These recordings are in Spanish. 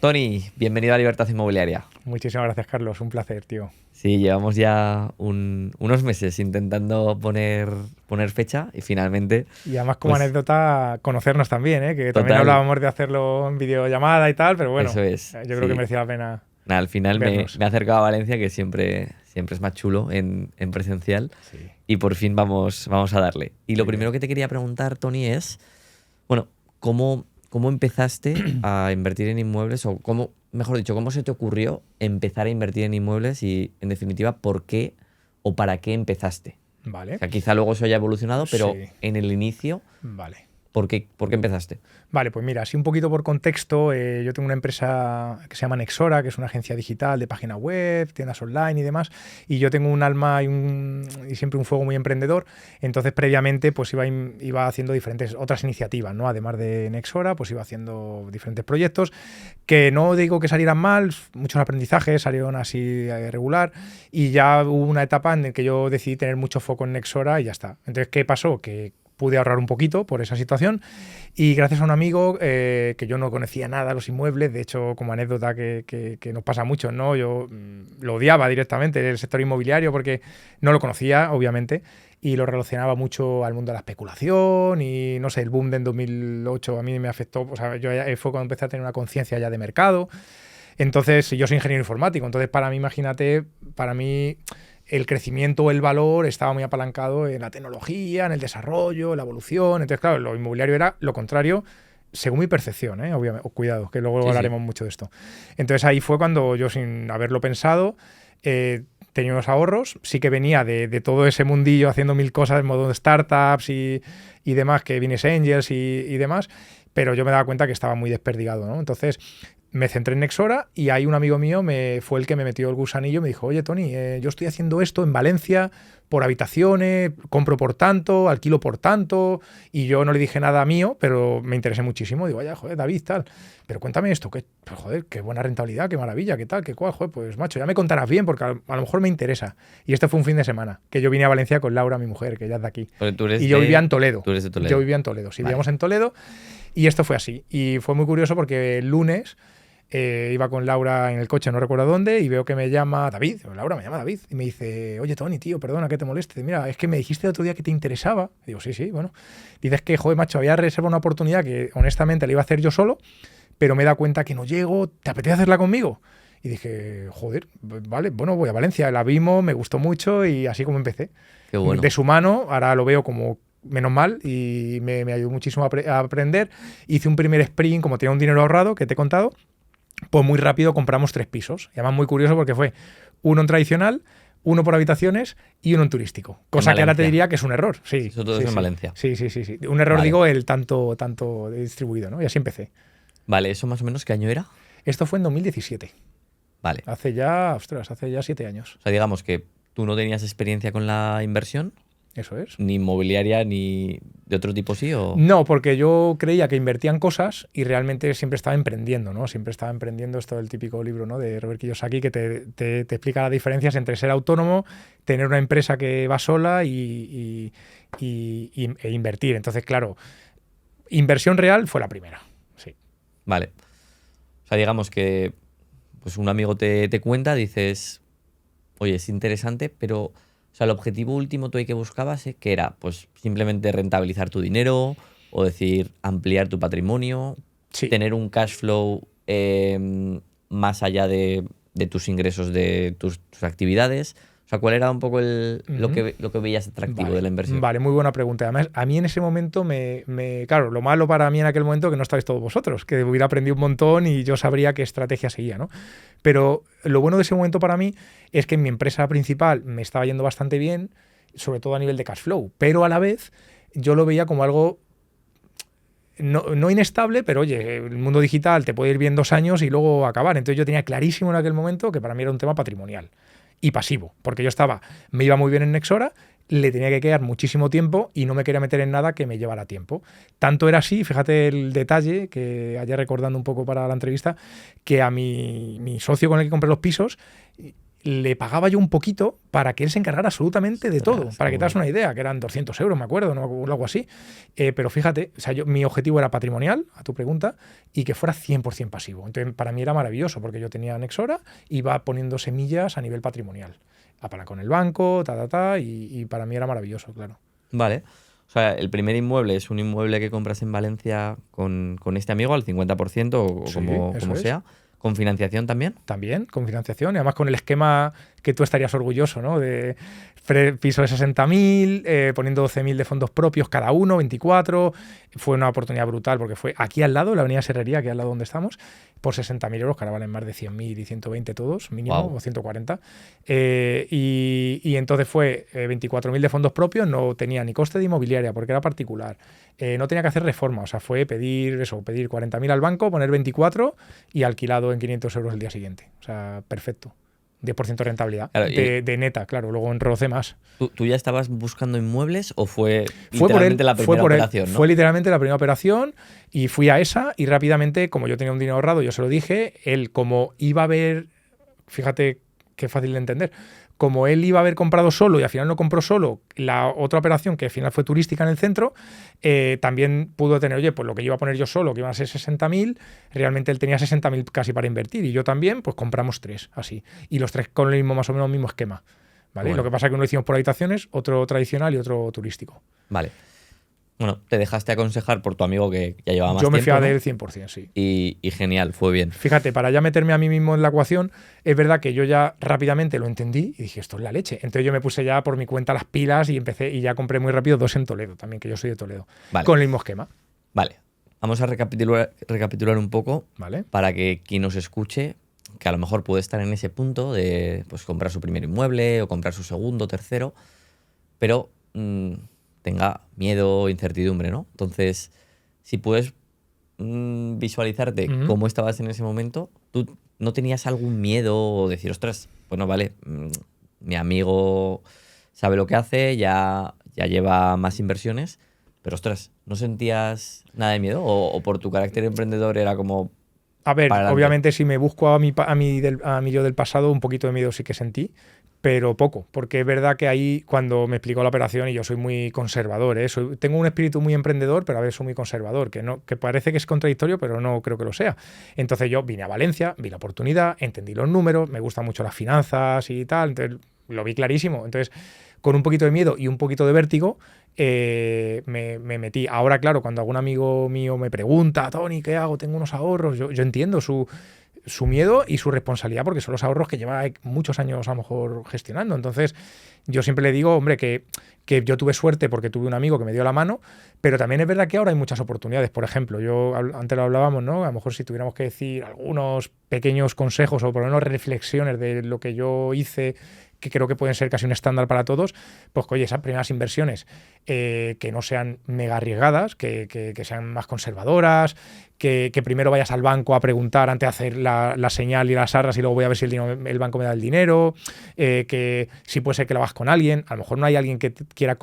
Tony, bienvenido a Libertad Inmobiliaria. Muchísimas gracias, Carlos. Un placer, tío. Sí, llevamos ya unos meses intentando poner fecha y finalmente, Y además, como pues anécdota, conocernos también, ¿eh? Que también total, hablábamos de hacerlo en videollamada y tal, pero bueno, eso es, yo creo que sí. merecía la pena Nada, al final vernos. me he acercado a Valencia, que siempre es más chulo en presencial, Sí, y por fin vamos a darle. Y lo muy bien. primero que te quería preguntar, Tony, es, bueno, ¿cómo empezaste a invertir en inmuebles? O cómo, mejor dicho, ¿cómo se te ocurrió empezar a invertir en inmuebles? Y, en definitiva, ¿por qué o para qué empezaste? O Vale. sea, quizá luego eso haya evolucionado, pero Sí, en el inicio, vale. ¿por qué empezaste? Vale, pues mira, así un poquito por contexto, yo tengo una empresa que se llama Nexora, que es una agencia digital de página web, tiendas online y demás, y yo tengo un alma y siempre un fuego muy emprendedor. Entonces previamente pues iba haciendo diferentes otras iniciativas, ¿no? Además de Nexora, pues iba haciendo diferentes proyectos que no digo que salieran mal, muchos aprendizajes salieron así regular, y ya hubo una etapa en la que yo decidí tener mucho foco en Nexora y ya está. Entonces, ¿qué pasó? Que pude ahorrar un poquito por esa situación y gracias a un amigo que yo no conocía nada de los inmuebles, de hecho, como anécdota que nos pasa mucho, ¿no? Yo lo odiaba directamente el sector inmobiliario porque no lo conocía, obviamente, y lo relacionaba mucho al mundo de la especulación y, no sé, el boom del 2008 a mí me afectó, o sea, fue cuando empecé a tener una conciencia ya de mercado. Entonces, yo soy ingeniero informático, entonces para mí, imagínate, para mí el crecimiento o el valor estaba muy apalancado en la tecnología, en el desarrollo, en la evolución. Entonces, claro, lo inmobiliario era lo contrario, según mi percepción, ¿eh? Obviamente, cuidado, que luego Sí, sí. hablaremos mucho de esto. Entonces ahí fue cuando yo, sin haberlo pensado, tenía unos ahorros, sí que venía de todo ese mundillo haciendo mil cosas en modo de startups y demás, que Business Angels y demás, pero yo me daba cuenta que estaba muy desperdigado, ¿no? Entonces me centré en Nexora y ahí un amigo mío fue el que me metió el gusanillo y me dijo, oye, Tony, yo estoy haciendo esto en Valencia por habitaciones, compro por tanto, alquilo por tanto, y yo no le dije nada mío, pero me interesé muchísimo. Digo, vaya, joder, David, tal, pero cuéntame esto, pero, joder, qué buena rentabilidad, qué maravilla, qué tal, qué cual, joder, pues macho, ya me contarás bien, porque a lo mejor me interesa. Y este fue un fin de semana, que yo vine a Valencia con Laura, mi mujer, que ella es de aquí, Porque y yo vivía en Toledo. tú eres de Yo Toledo. vivía en Toledo, sí, Vale. vivíamos en Toledo, y esto fue así. Y fue muy curioso porque el lunes iba con Laura en el coche, no recuerdo dónde, y veo que me llama David. Laura me llama David y me dice, oye, Tony, tío, perdona que te moleste. Mira, es que me dijiste el otro día que te interesaba. Y digo, sí, bueno. Dices que, joder, macho, había reservado una oportunidad que honestamente la iba a hacer yo solo, pero me da cuenta que no llego. ¿Te apetece hacerla conmigo? Y dije, joder, vale, bueno, voy a Valencia. La vimos, me gustó mucho y así como empecé. Qué De bueno. su mano, ahora lo veo como menos mal y me ayudó muchísimo a aprender. Hice un primer sprint, como tenía un dinero ahorrado, que te he contado, pues muy rápido compramos 3 pisos. Y además muy curioso porque fue uno en tradicional, uno por habitaciones y uno en turístico. En Cosa que ahora te Valencia. diría que es un error. Sí, Eso todo es sí, en sí. Valencia. Sí. Un error, Vale. digo, el tanto distribuido, ¿no? Y así empecé. Vale, ¿eso más o menos qué año era? Esto fue en 2017. Vale. Hace ya 7 años. O sea, digamos que tú no tenías experiencia con la inversión, Eso es. ni inmobiliaria, ni de otro tipo, ¿sí? O... No, porque yo creía que invertían cosas y realmente siempre estaba emprendiendo, ¿no? Siempre estaba emprendiendo, esto del típico libro, ¿no? De Robert Kiyosaki, que te explica las diferencias entre ser autónomo, tener una empresa que va sola e invertir. Entonces, claro, inversión real fue la primera. Sí. Vale. O sea, digamos que pues un amigo te cuenta, dices, oye, es interesante, pero, o sea, el objetivo último tú ahí que buscabas, ¿qué era? Pues simplemente rentabilizar tu dinero, o decir, ampliar tu patrimonio, Sí. tener un cash flow más allá de tus ingresos de tus actividades. O sea, ¿cuál era un poco Ujú. lo que veías atractivo de Vale, la inversión? vale, muy buena pregunta. Además, a mí en ese momento claro, lo malo para mí en aquel momento que no estáis todos vosotros, que hubiera aprendido un montón y yo sabría qué estrategia seguía, ¿no? Pero lo bueno de ese momento para mí es que en mi empresa principal me estaba yendo bastante bien, sobre todo a nivel de cash flow, pero a la vez yo lo veía como algo no inestable, pero oye, el mundo digital te puede ir bien 2 años y luego acabar. Entonces yo tenía clarísimo en aquel momento que para mí era un tema patrimonial y pasivo, porque me iba muy bien en Nexora, le tenía que quedar muchísimo tiempo y no me quería meter en nada que me llevara tiempo. Tanto era así, fíjate el detalle, que ayer recordando un poco para la entrevista, que a mi socio con el que compré los pisos, le pagaba yo un poquito para que él se encargara absolutamente de todo. Para que te hagas una idea, que eran 200 euros, me acuerdo, ¿no? O algo así. Pero fíjate, o sea, mi objetivo era patrimonial, a tu pregunta, y que fuera 100% pasivo. Entonces, para mí era maravilloso, porque yo tenía Nexora, iba poniendo semillas a nivel patrimonial. Con el banco, y para mí era maravilloso, claro. Vale. O sea, el primer inmueble es un inmueble que compras en Valencia con este amigo al 50% o Sí, como eso es. sea. ¿Con financiación también? También, con financiación, y además con el esquema que tú estarías orgulloso, ¿no? De piso de 60.000, poniendo 12.000 de fondos propios cada uno, 24. Fue una oportunidad brutal porque fue aquí al lado, la avenida Serrería, aquí al lado donde estamos, por 60.000 euros, que ahora valen más de 100.000 y 120 todos, mínimo, Wow. o 140. Y entonces fue 24.000 de fondos propios, no tenía ni coste de inmobiliaria porque era particular. No tenía que hacer reforma, o sea, fue pedir 40.000 al banco, poner 24 y alquilado en 500 euros el día siguiente. O sea, perfecto. 10% de rentabilidad. Claro, De neta, claro. Luego enrocé más. ¿Tú ya estabas buscando inmuebles o fue Fue por él, literalmente la primera operación, ¿no? fue literalmente la primera operación y fui a esa y rápidamente, como yo tenía un dinero ahorrado, yo se lo dije, él como iba a ver, fíjate qué fácil de entender, como él iba a haber comprado solo y al final no compró solo la otra operación que al final fue turística en el centro, también pudo tener, oye, pues lo que yo iba a poner yo solo, que iban a ser 60.000, realmente él tenía 60.000 casi para invertir y yo también, pues compramos 3, así. Y los 3 con el mismo, más o menos, el mismo esquema. ¿Vale? Bueno. Lo que pasa es que uno lo hicimos por habitaciones, otro tradicional y otro turístico. Vale. Bueno, te dejaste aconsejar por tu amigo que ya llevaba más Yo me tiempo, fiaba ¿no? de él 100%, sí. Y genial, fue bien. Fíjate, para ya meterme a mí mismo en la ecuación, es verdad que yo ya rápidamente lo entendí y dije, esto es la leche. Entonces yo me puse ya por mi cuenta las pilas y empecé y ya compré muy rápido 2 en Toledo también, que yo soy de Toledo, Vale. con el mismo esquema. Vale. Vamos a recapitular un poco, ¿Vale? para que quien nos escuche, que a lo mejor puede estar en ese punto de pues, comprar su primer inmueble o comprar su segundo, tercero, pero tenga miedo o incertidumbre, ¿no? Entonces, si puedes visualizarte cómo estabas en ese momento, ¿tú no tenías algún miedo o decir, ostras, bueno, vale, mi amigo sabe lo que hace, ya lleva más inversiones, pero ostras, ¿no sentías nada de miedo? ¿O por tu carácter emprendedor era como... A ver, para adelante? obviamente si me busco a mi yo del pasado, un poquito de miedo sí que sentí, pero poco, porque es verdad que ahí cuando me explicó la operación, y yo soy muy conservador, ¿eh? Tengo un espíritu muy emprendedor, pero a veces soy muy conservador, que parece que es contradictorio, pero no creo que lo sea. Entonces yo vine a Valencia, vi la oportunidad, entendí los números, me gustan mucho las finanzas y tal, entonces lo vi clarísimo. Entonces, con un poquito de miedo y un poquito de vértigo, me metí. Ahora, claro, cuando algún amigo mío me pregunta, Tony, ¿qué hago? Tengo unos ahorros, yo entiendo su miedo y su responsabilidad, porque son los ahorros que lleva muchos años a lo mejor gestionando. Entonces, yo siempre le digo, hombre, que yo tuve suerte porque tuve un amigo que me dio la mano, pero también es verdad que ahora hay muchas oportunidades. Por ejemplo, antes lo hablábamos, ¿no? A lo mejor si tuviéramos que decir algunos pequeños consejos o por lo menos reflexiones de lo que yo hice, que creo que pueden ser casi un estándar para todos, pues que, oye, esas primeras inversiones que no sean mega arriesgadas, que sean más conservadoras, que primero vayas al banco a preguntar antes de hacer la señal y las arras y luego voy a ver si el banco me da el dinero, que si puede ser que lo hagas con alguien, a lo mejor no hay alguien que quiera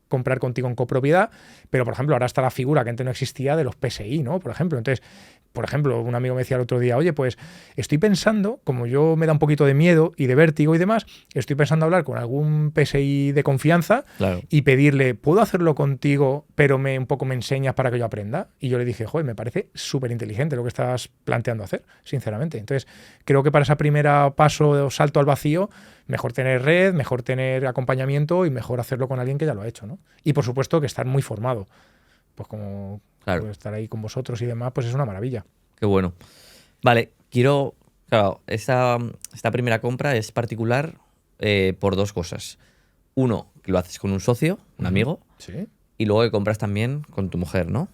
comprar contigo en copropiedad, pero por ejemplo ahora está la figura que antes no existía de los PSI, ¿no? Por ejemplo, entonces, un amigo me decía el otro día, oye, pues estoy pensando, como yo me da un poquito de miedo y de vértigo y demás, estoy pensando hablar con algún PSI de confianza, Claro. y pedirle, ¿puedo hacerlo contigo, pero un poco me enseñas para que yo aprenda? Y yo le dije, joder, me parece súper inteligente lo que estás planteando hacer, sinceramente. Entonces, creo que para ese primer paso o salto al vacío, mejor tener red, mejor tener acompañamiento y mejor hacerlo con alguien que ya lo ha hecho, ¿no? Y por supuesto que estar muy formado. Pues como Claro. pues estar ahí con vosotros y demás, pues es una maravilla. Qué bueno. Vale, claro, esta primera compra es particular por dos cosas. Uno, que lo haces con un socio, un amigo, Sí. y luego que compras también con tu mujer, ¿no?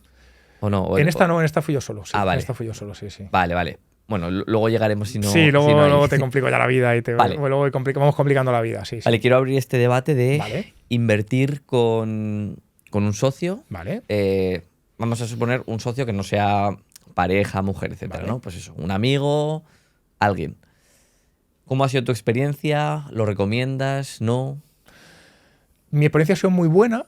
¿O no? En esta no, en esta fui yo solo. Sí. Vale. En esta fui yo solo, sí, sí. Vale. Bueno, luego llegaremos si no... Sí, luego, si no hay. luego te complico ya la vida y Vale. luego vamos complicando la vida, sí. Vale, quiero abrir este debate de Vale. invertir con un socio. Vale. Vamos a suponer un socio que no sea pareja, mujer, etcétera, Vale. ¿no? Pues eso, un amigo, alguien. ¿Cómo ha sido tu experiencia? ¿Lo recomiendas? ¿No? Mi experiencia ha sido muy buena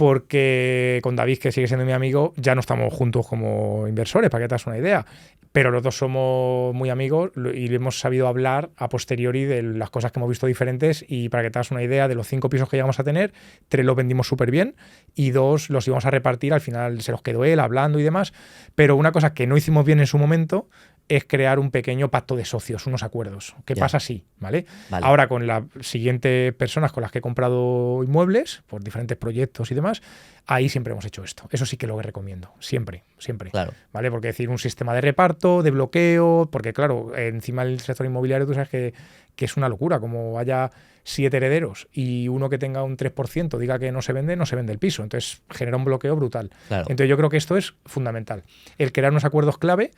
porque con David, que sigue siendo mi amigo, ya no estamos juntos como inversores, para que te hagas una idea. Pero los dos somos muy amigos y hemos sabido hablar a posteriori de las cosas que hemos visto diferentes, y para que te hagas una idea, de los 5 pisos que llegamos a tener, 3 los vendimos súper bien y 2 los íbamos a repartir, al final se los quedó él hablando y demás. Pero una cosa que no hicimos bien en su momento es crear un pequeño pacto de socios, unos acuerdos. ¿Qué pasa? Sí, ¿vale? Ahora, con las siguientes personas con las que he comprado inmuebles, por diferentes proyectos y demás, ahí siempre hemos hecho esto. Eso sí que lo recomiendo, siempre, siempre. Claro. ¿Vale? Porque decir un sistema de reparto, de bloqueo, porque claro, encima del sector inmobiliario tú sabes que es una locura, como haya 7 herederos y uno que tenga un 3% diga que no se vende el piso. Entonces genera un bloqueo brutal. Claro. Entonces yo creo que esto es fundamental. El crear unos acuerdos clave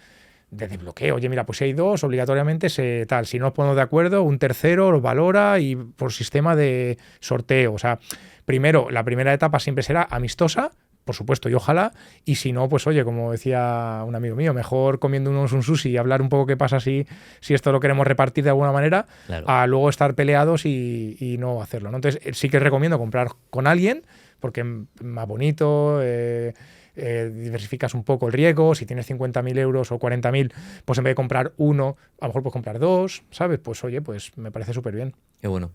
de desbloqueo. Oye, mira, pues si hay 2, obligatoriamente tal. Si no nos ponemos de acuerdo, un tercero los valora y por sistema de sorteo. O sea, primero, la primera etapa siempre será amistosa, por supuesto, y ojalá. Y si no, pues oye, como decía un amigo mío, mejor comiéndonos un sushi y hablar un poco qué pasa si esto lo queremos repartir de alguna manera, Claro. a luego estar peleados y no hacerlo, ¿no? Entonces, sí que recomiendo comprar con alguien, porque es más bonito, diversificas un poco el riesgo. Si tienes 50.000 euros o 40.000, pues en vez de comprar uno, a lo mejor puedes comprar 2, ¿sabes? Pues oye, pues me parece súper bien. Qué bueno.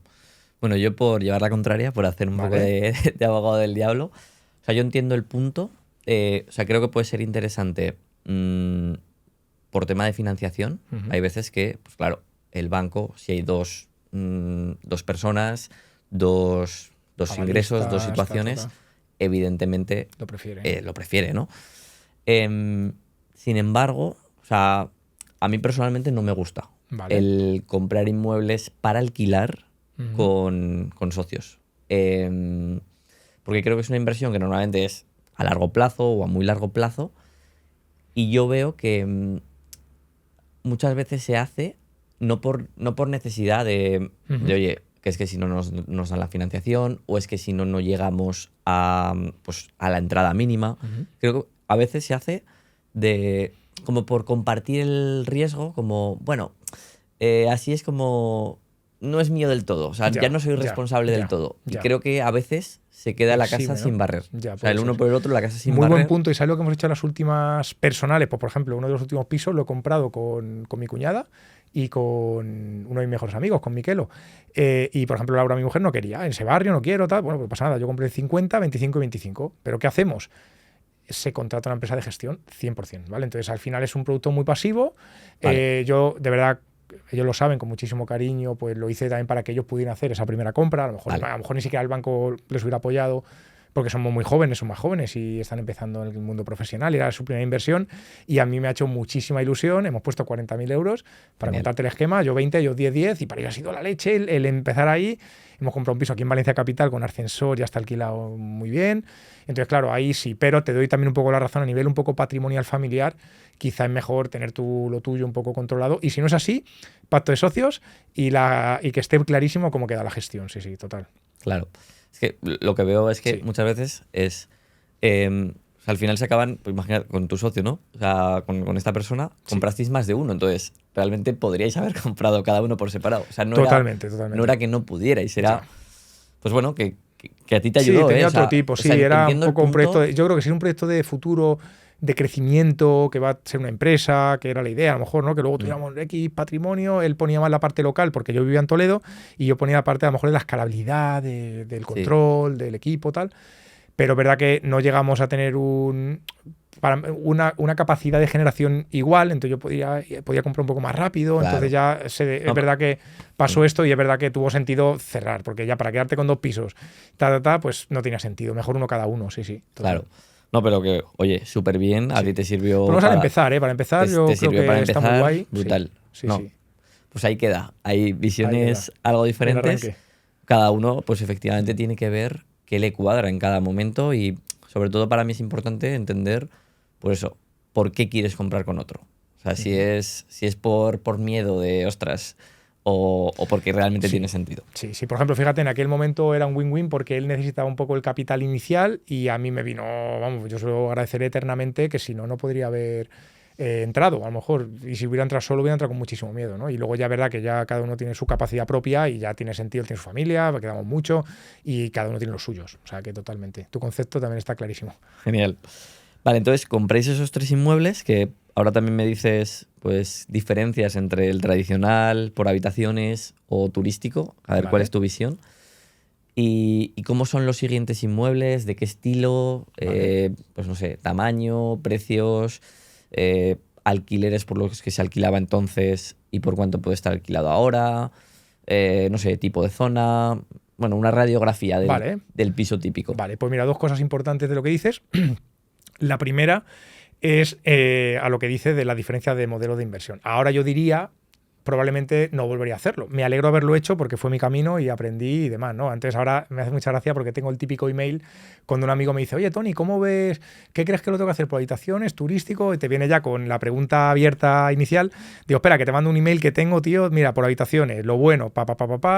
Bueno, yo por llevar la contraria, por hacer un poco de abogado del diablo, o sea, yo entiendo el punto, o sea, creo que puede ser interesante por tema de financiación. Hay veces que, pues claro, el banco, si hay dos personas, dos ingresos, dos situaciones, evidentemente lo prefiere, ¿no? Sin embargo, o sea, a mí personalmente no me gusta el comprar inmuebles para alquilar con socios. Porque creo que es una inversión que normalmente es a largo plazo o a muy largo plazo, y yo veo que muchas veces se hace no por necesidad de oye, que es que si no nos dan la financiación, o es que si no llegamos a la entrada mínima. Creo que a veces se hace como por compartir el riesgo, como, bueno, así es como, no es mío del todo, o sea, ya no soy responsable del todo. Y creo que a veces se queda la casa sin barrer. O sea, el uno por el otro, la casa sin barrer. Muy buen punto. Y ¿sabes lo que hemos hecho en las últimas personales? Pues, por ejemplo, uno de los últimos pisos lo he comprado con mi cuñada y con uno de mis mejores amigos, con Miquelo. Y, por ejemplo, Laura, mi mujer, no quería. En ese barrio no quiero, tal. Bueno, pues pasa nada. Yo compré 50, 25 y 25. ¿Pero qué hacemos? Se contrata una empresa de gestión 100%, ¿vale? Entonces, al final es un producto muy pasivo. Vale. Yo, de verdad, ellos lo saben, con muchísimo cariño, pues lo hice también para que ellos pudieran hacer esa primera compra. A lo mejor ni siquiera el banco les hubiera apoyado, porque somos muy jóvenes, son más jóvenes y están empezando en el mundo profesional, y era su primera inversión, y a mí me ha hecho muchísima ilusión. Hemos puesto 40.000 euros para montarte el esquema, yo 20, ellos 10, y para ellos ha sido la leche el empezar ahí. Hemos comprado un piso aquí en Valencia Capital con ascensor, ya está alquilado muy bien. Entonces, claro, ahí sí, pero te doy también un poco la razón a nivel un poco patrimonial familiar. Quizá es mejor tener lo tuyo un poco controlado, y si no es así, pacto de socios y que esté clarísimo cómo queda la gestión. Sí, total. Claro. Es que lo que veo es que muchas veces es... o sea, al final se acaban, pues imagínate, con tu socio, ¿no? O sea, con esta persona comprasteis más de uno, entonces realmente podríais haber comprado cada uno por separado. O sea, no era que no pudierais, era... Pues bueno, que a ti te ayudó, tenía otro tipo, era un poco un proyecto... Yo creo que sí, un proyecto de futuro, de crecimiento, que va a ser una empresa, que era la idea, a lo mejor, ¿no? Que luego tuviéramos X patrimonio. Él ponía más la parte local, porque yo vivía en Toledo, y yo ponía la parte, a lo mejor, de la escalabilidad, del control, del equipo, tal. Pero es verdad que no llegamos a tener una capacidad de generación igual, entonces yo podía comprar un poco más rápido. Claro. Entonces ya es verdad que pasó esto, y es verdad que tuvo sentido cerrar, porque ya para quedarte con 2 pisos, pues no tenía sentido. Mejor uno cada uno, sí. Total. Claro. No, pero que, oye, súper bien, a ti te sirvió... Pues vamos a empezar, Para empezar, yo creo que está muy guay. Brutal. Sí. Pues ahí queda. Hay visiones algo diferentes. Cada uno, pues efectivamente, tiene que ver qué le cuadra en cada momento, y sobre todo para mí es importante entender, pues eso, por qué quieres comprar con otro. O sea, si es por miedo de, ostras, o porque realmente tiene sentido. Sí, por ejemplo, fíjate, en aquel momento era un win-win, porque él necesitaba un poco el capital inicial, y a mí me vino, vamos, yo se lo agradeceré eternamente, que si no, no podría haber entrado, a lo mejor, y si hubiera entrado solo, hubiera entrado con muchísimo miedo, ¿no? Y luego ya es verdad que ya cada uno tiene su capacidad propia y ya tiene sentido, él tiene su familia, quedamos mucho y cada uno tiene los suyos, o sea que totalmente. Tu concepto también está clarísimo. Genial. Vale, entonces compréis esos 3 inmuebles que ahora también me dices, pues, diferencias entre el tradicional, por habitaciones o turístico. A ver cuál Vale. es tu visión. ¿Y cómo son los siguientes inmuebles? ¿De qué estilo? Vale. Pues no sé, tamaño, precios, alquileres por los que se alquilaba entonces y por cuánto puede estar alquilado ahora, no sé, tipo de zona, bueno, una radiografía Vale. del piso típico. Vale, pues mira, dos cosas importantes de lo que dices. La primera es a lo que dice de la diferencia de modelo de inversión. Ahora yo diría, probablemente no volvería a hacerlo. Me alegro haberlo hecho porque fue mi camino y aprendí y demás, ¿no? Antes, ahora me hace mucha gracia porque tengo el típico email cuando un amigo me dice, oye, Tony, ¿cómo ves? ¿Qué crees que lo tengo que hacer por habitaciones, turístico? Y te viene ya con la pregunta abierta inicial. Digo, espera, que te mando un email que tengo, tío, mira, por habitaciones, lo bueno,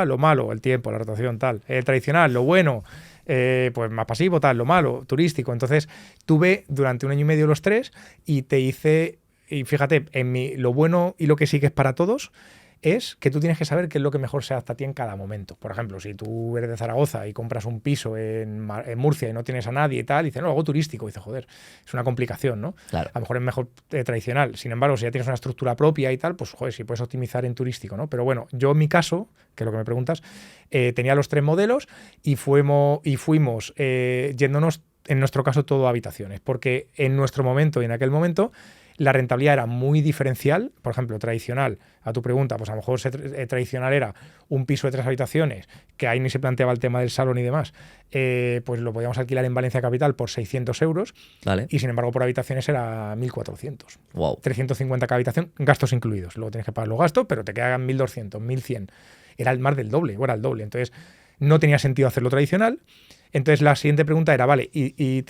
lo malo, el tiempo, la rotación, tal. El tradicional, lo bueno, pues más pasivo, tal, lo malo, turístico. Entonces, tuve durante 1 año y medio los tres y te hice, y fíjate, lo bueno y lo que sí que es para todos es que tú tienes que saber qué es lo que mejor se adapta a ti en cada momento. Por ejemplo, si tú eres de Zaragoza y compras un piso en Murcia y no tienes a nadie y tal, y dices, no, lo hago turístico. Y dices, joder, es una complicación, ¿no? Claro. A lo mejor es mejor tradicional. Sin embargo, si ya tienes una estructura propia y tal, pues joder, sí puedes optimizar en turístico, ¿no? Pero bueno, yo en mi caso, que es lo que me preguntas, tenía los 3 modelos y fuimos yéndonos, en nuestro caso, todo a habitaciones. Porque en nuestro momento y en aquel momento la rentabilidad era muy diferencial. Por ejemplo, tradicional, a tu pregunta, pues a lo mejor tradicional era un piso de 3 habitaciones, que ahí ni se planteaba el tema del salón y demás, pues lo podíamos alquilar en Valencia Capital por 600 euros Vale. y sin embargo por habitaciones era 1.400. Wow. 350 cada habitación, gastos incluidos. Luego tienes que pagar los gastos, pero te quedan 1.200, 1.100. Era el más del doble, o era el doble. Entonces no tenía sentido hacerlo tradicional. Entonces la siguiente pregunta era, vale, y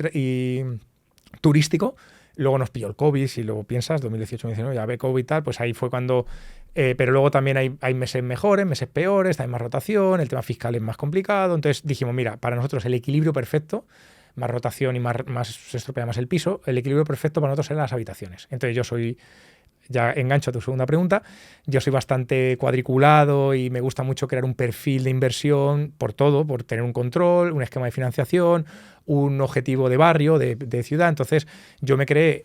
turístico. Luego nos pilló el COVID, si lo piensas, 2018-2019, ya ve COVID y tal, pues ahí fue cuando... pero luego también hay meses mejores, meses peores, hay más rotación, el tema fiscal es más complicado. Entonces dijimos, mira, para nosotros el equilibrio perfecto, más rotación y más se estropea más el piso, el equilibrio perfecto para nosotros eran las habitaciones. Entonces yo soy... Ya engancho a tu segunda pregunta. Yo soy bastante cuadriculado y me gusta mucho crear un perfil de inversión por todo, por tener un control, un esquema de financiación, un objetivo de barrio, de ciudad. Entonces, yo me creé,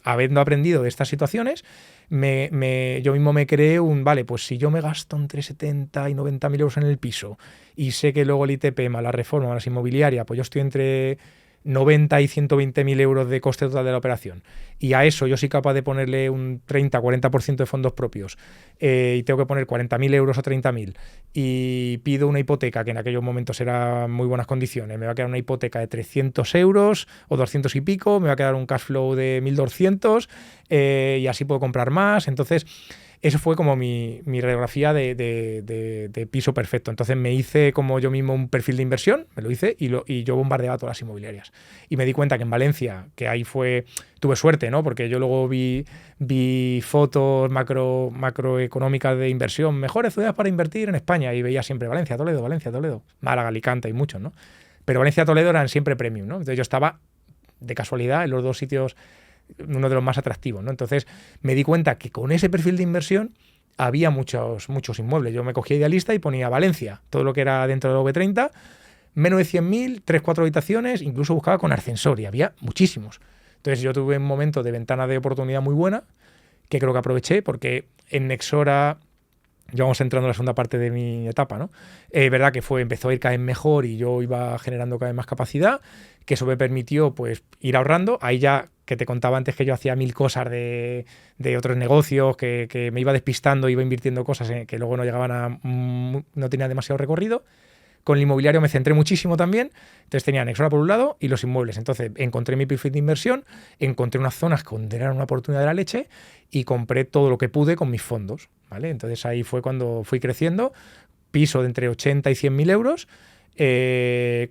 habiendo aprendido de estas situaciones, yo mismo me creé vale, pues si yo me gasto entre 70 y 90 mil euros en el piso y sé que luego el ITP más la reforma, más las inmobiliarias, pues yo estoy entre 90 y 120 mil euros de coste total de la operación, y a eso yo soy capaz de ponerle un 30-40% de fondos propios, y tengo que poner 40.000 euros o 30.000 y pido una hipoteca que en aquellos momentos era muy buenas condiciones, me va a quedar una hipoteca de 300 euros o 200 y pico, me va a quedar un cash flow de 1.200, y así puedo comprar más. Entonces eso fue como mi radiografía de piso perfecto. Entonces me hice como yo mismo un perfil de inversión, me lo hice y yo bombardeaba todas las inmobiliarias. Y me di cuenta que en Valencia, que ahí tuve suerte, ¿no? Porque yo luego vi fotos macroeconómicas de inversión, mejores ciudades para invertir en España, y veía siempre Valencia, Toledo, Málaga, Alicante y muchos, ¿no? Pero Valencia, Toledo eran siempre premium, ¿no? Entonces yo estaba de casualidad en los dos sitios, uno de los más atractivos, ¿no? Entonces me di cuenta que con ese perfil de inversión había muchos inmuebles. Yo me cogía Idealista y ponía Valencia, todo lo que era dentro de V30, menos de 100.000, 3-4 habitaciones, incluso buscaba con ascensor y había muchísimos. Entonces yo tuve un momento de ventana de oportunidad muy buena, que creo que aproveché, porque en Nexora, ya vamos entrando en la segunda parte de mi etapa, ¿no? Verdad que empezó a ir cada vez mejor y yo iba generando cada vez más capacidad, que eso me permitió pues ir ahorrando. Ahí ya, que te contaba antes que yo hacía 1000 cosas de otros negocios, que me iba despistando, iba invirtiendo cosas que luego no llegaban no tenían demasiado recorrido. Con el inmobiliario me centré muchísimo también. Entonces tenía Nexora por un lado y los inmuebles. Entonces encontré mi perfil de inversión, encontré unas zonas que eran una oportunidad de la leche y compré todo lo que pude con mis fondos, ¿vale? Entonces ahí fue cuando fui creciendo. Piso de entre 80 y 100.000 euros.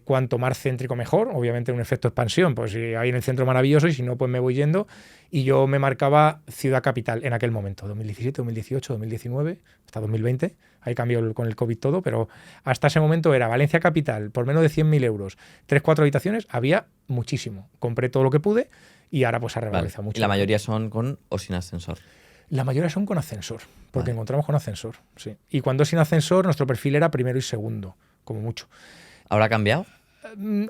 Cuanto más céntrico mejor, obviamente un efecto expansión, pues si hay en el centro maravilloso y si no pues me voy yendo, y yo me marcaba ciudad capital en aquel momento, 2017, 2018, 2019, hasta 2020, ahí cambió con el COVID todo, pero hasta ese momento era Valencia capital, por menos de 100.000 euros, 3-4 habitaciones, había muchísimo, compré todo lo que pude y ahora pues se ha Vale. revalorizado mucho. Y la mayoría son con o sin ascensor. La mayoría son con ascensor, porque Vale. encontramos con ascensor, sí. Y cuando es sin ascensor, nuestro perfil era primero y segundo, como mucho. ¿Ahora ha cambiado?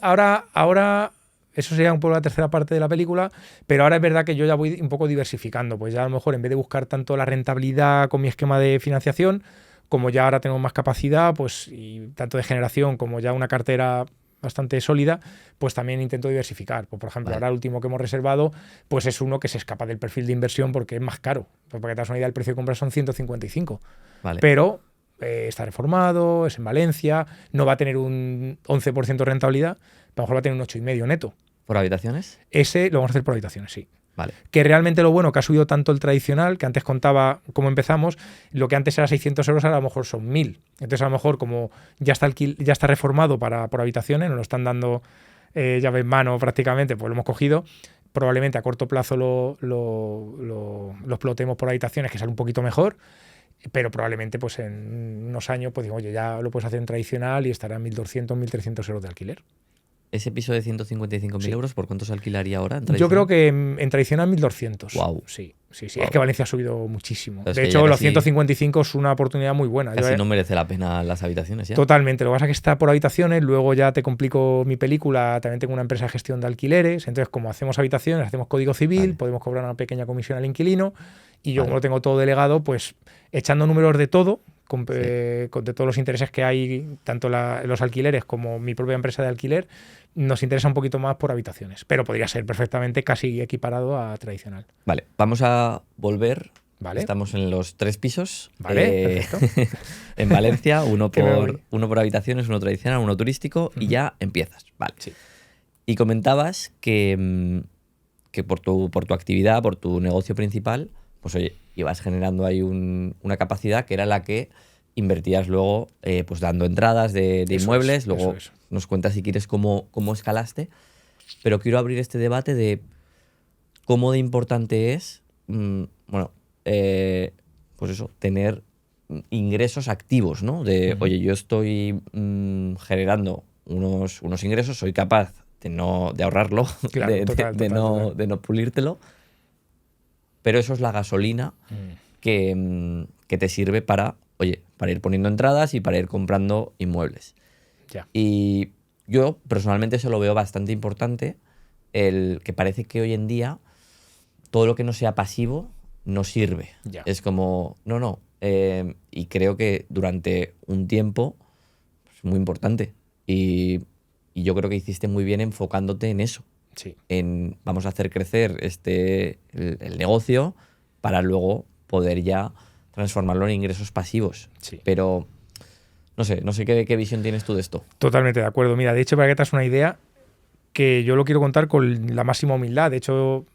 Ahora, eso sería un poco la tercera parte de la película, pero ahora es verdad que yo ya voy un poco diversificando, pues ya a lo mejor en vez de buscar tanto la rentabilidad con mi esquema de financiación, como ya ahora tengo más capacidad, pues y tanto de generación como ya una cartera bastante sólida, pues también intento diversificar. Pues, por ejemplo, Vale. ahora el último que hemos reservado, pues es uno que se escapa del perfil de inversión porque es más caro. Pues para que te das una idea, el precio de compra son 155. Vale. Pero está reformado, es en Valencia, no va a tener un 11% de rentabilidad, a lo mejor va a tener un 8,5 neto. ¿Por habitaciones? Ese lo vamos a hacer por habitaciones, sí. Vale. Que realmente lo bueno que ha subido tanto el tradicional, que antes contaba cómo empezamos, lo que antes era 600 euros, ahora a lo mejor son 1.000. Entonces a lo mejor como ya está reformado por habitaciones, nos lo están dando llave en mano prácticamente, pues lo hemos cogido. Probablemente a corto plazo lo explotemos por habitaciones, que sale un poquito mejor, pero probablemente pues en unos años pues digo, oye, ya lo puedes hacer en tradicional y estará en 1.200, 1.300 euros de alquiler. ¿Ese piso de 155.000 Sí. euros, por cuánto se alquilaría ahora? Yo creo que en tradicional 1.200. Guau. Sí. Guau. Es que Valencia ha subido muchísimo. Pero es De que hecho, ya los casi- 155 es una oportunidad muy buena. Casi Yo, no merece la pena las habitaciones ya. totalmente. Lo que pasa es que está por habitaciones, luego ya te complico mi película, también tengo una empresa de gestión de alquileres, entonces como hacemos habitaciones, hacemos código civil, Vale. podemos cobrar una pequeña comisión al inquilino y yo Vale. como lo tengo todo delegado, pues echando números de todo, Sí. de todos los intereses que hay, tanto los alquileres como mi propia empresa de alquiler, nos interesa un poquito más por habitaciones, pero podría ser perfectamente casi equiparado a tradicional. Vale, vamos a volver. ¿Vale? Estamos en los 3 pisos. Vale, perfecto. En Valencia, uno Que me voy. uno por habitaciones, uno tradicional, uno turístico, y Ujú. ya empiezas. Vale. Sí. Y comentabas que por tu actividad, por tu negocio principal, pues oye, ibas generando ahí una capacidad que era la que invertías luego pues dando entradas de Eso inmuebles. es, Luego eso es. nos cuentas si quieres cómo escalaste. Pero quiero abrir este debate de cómo de importante es, bueno, pues eso, tener ingresos activos, ¿no? De, Ujú. oye, yo estoy generando unos ingresos, soy capaz de ahorrarlo, Claro, total. de no pulírtelo, pero eso es la gasolina que te sirve para, oye, para ir poniendo entradas y para ir comprando inmuebles. Ya. Y yo personalmente eso lo veo bastante importante, el que parece que hoy en día todo lo que no sea pasivo no sirve. Ya. Es como, no. Y creo que durante un tiempo es muy importante. Y yo creo que hiciste muy bien enfocándote en eso. Sí. En vamos a hacer crecer el negocio para luego poder ya transformarlo en ingresos pasivos. Sí. Pero no sé qué visión tienes tú de esto. Totalmente de acuerdo. Mira, de hecho, para que te hagas una idea, que yo lo quiero contar con la máxima humildad. De hecho,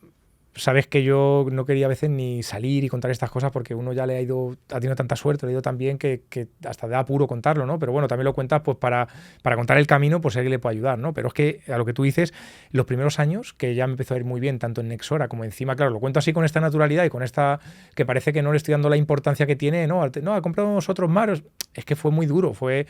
sabes que yo no quería a veces ni salir y contar estas cosas porque uno ya ha tenido tanta suerte, le ha ido tan bien que hasta da apuro contarlo, ¿no? Pero bueno, también lo cuentas pues para contar el camino, pues alguien le puede ayudar, ¿no? Pero es que a lo que tú dices, los primeros años, que ya me empezó a ir muy bien, tanto en Nexora como encima, claro, lo cuento así con esta naturalidad y con esta, que parece que no le estoy dando la importancia que tiene, ¿no? Ha comprado nosotros más, es que fue muy duro, fue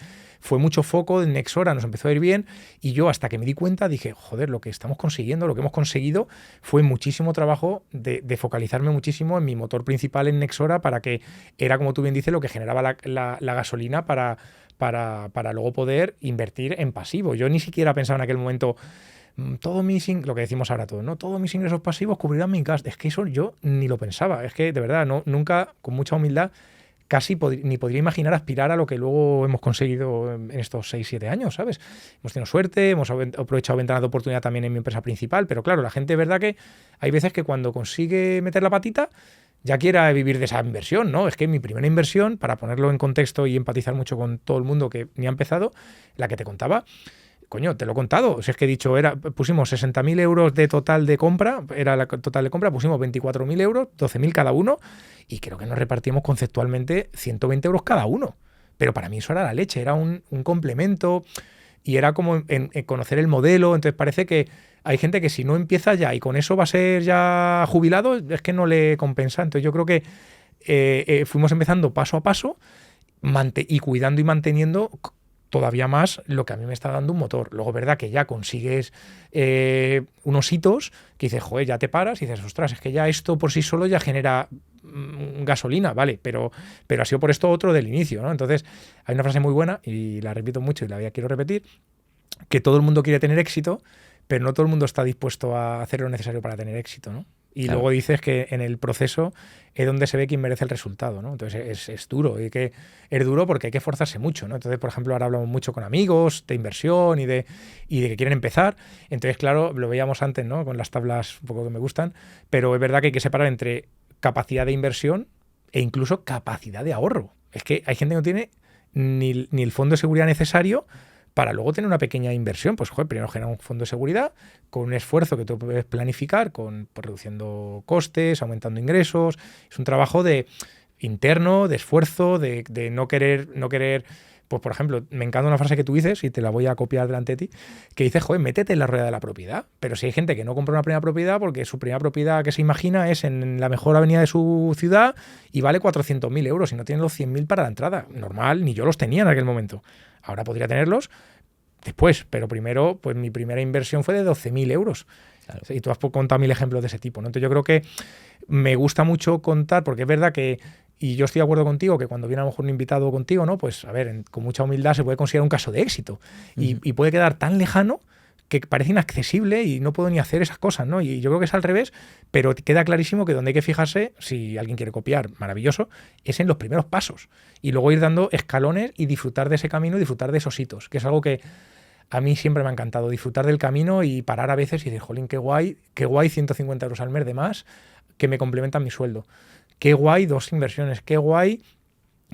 mucho foco en Nexora, nos empezó a ir bien y yo hasta que me di cuenta dije, joder, lo que estamos consiguiendo, lo que hemos conseguido fue muchísimo trabajo de focalizarme muchísimo en mi motor principal en Nexora para que era, como tú bien dices, lo que generaba la gasolina para luego poder invertir en pasivo. Yo ni siquiera pensaba en aquel momento lo que decimos ahora todos, ¿no? Todos mis ingresos pasivos cubrirán mis gastos. Es que eso yo ni lo pensaba. Es que de verdad, nunca, con mucha humildad, casi ni podría imaginar aspirar a lo que luego hemos conseguido en estos 6-7 años, ¿sabes? Hemos tenido suerte, hemos aprovechado ventanas de oportunidad también en mi empresa principal, pero claro, la gente es verdad que hay veces que cuando consigue meter la patita ya quiera vivir de esa inversión, ¿no? Es que mi primera inversión, para ponerlo en contexto y empatizar mucho con todo el mundo que ni ha empezado, la que te contaba, coño, te lo he contado. Si es que he dicho, pusimos 60.000 euros de total de compra, era la total de compra, pusimos 24.000 euros, 12.000 cada uno, y creo que nos repartimos conceptualmente 120 euros cada uno. Pero para mí eso era la leche, era un complemento y era como en conocer el modelo. Entonces parece que hay gente que si no empieza ya y con eso va a ser ya jubilado, es que no le compensa. Entonces yo creo que fuimos empezando paso a paso y cuidando y manteniendo todavía más lo que a mí me está dando un motor. Luego es verdad que ya consigues unos hitos que dices, joder, ya te paras y dices, ostras, es que ya esto por sí solo ya genera gasolina, vale, pero ha sido por esto otro del inicio, ¿no? Entonces, hay una frase muy buena y la repito mucho y la quiero repetir, que todo el mundo quiere tener éxito, pero no todo el mundo está dispuesto a hacer lo necesario para tener éxito, ¿no? Y Claro. luego dices que en el proceso es donde se ve quién merece el resultado, ¿no? Entonces es duro, es duro porque hay que esforzarse mucho, ¿no? Entonces, por ejemplo, ahora hablamos mucho con amigos de inversión y de que quieren empezar. Entonces, claro, lo veíamos antes, ¿no? Con las tablas un poco que me gustan, pero es verdad que hay que separar entre capacidad de inversión e incluso capacidad de ahorro. Es que hay gente que no tiene ni el fondo de seguridad necesario para luego tener una pequeña inversión. Pues, joder, primero genera un fondo de seguridad con un esfuerzo que tú puedes planificar, pues, reduciendo costes, aumentando ingresos. Es un trabajo interno, de esfuerzo, de no querer. Pues, por ejemplo, me encanta una frase que tú dices, y te la voy a copiar delante de ti, que dice, joder, métete en la rueda de la propiedad. Pero si hay gente que no compra una primera propiedad porque su primera propiedad que se imagina es en la mejor avenida de su ciudad y vale 400.000 euros y no tiene los 100.000 para la entrada. Normal, ni yo los tenía en aquel momento. Ahora podría tenerlos después, pero primero, pues mi primera inversión fue de 12.000 euros. Claro. Y tú has contado 1.000 ejemplos de ese tipo, ¿no? Entonces yo creo que me gusta mucho contar, porque es verdad que, y yo estoy de acuerdo contigo, que cuando viene a lo mejor un invitado contigo, ¿no? Pues a ver, con mucha humildad se puede considerar un caso de éxito. Y puede quedar tan lejano que parece inaccesible y no puedo ni hacer esas cosas, ¿no? Y yo creo que es al revés, pero queda clarísimo que donde hay que fijarse, si alguien quiere copiar, maravilloso, es en los primeros pasos. Y luego ir dando escalones y disfrutar de ese camino y disfrutar de esos hitos, que es algo que a mí siempre me ha encantado, disfrutar del camino y parar a veces y decir, jolín, qué guay, 150 euros al mes de más que me complementan mi sueldo. Qué guay 2 inversiones, qué guay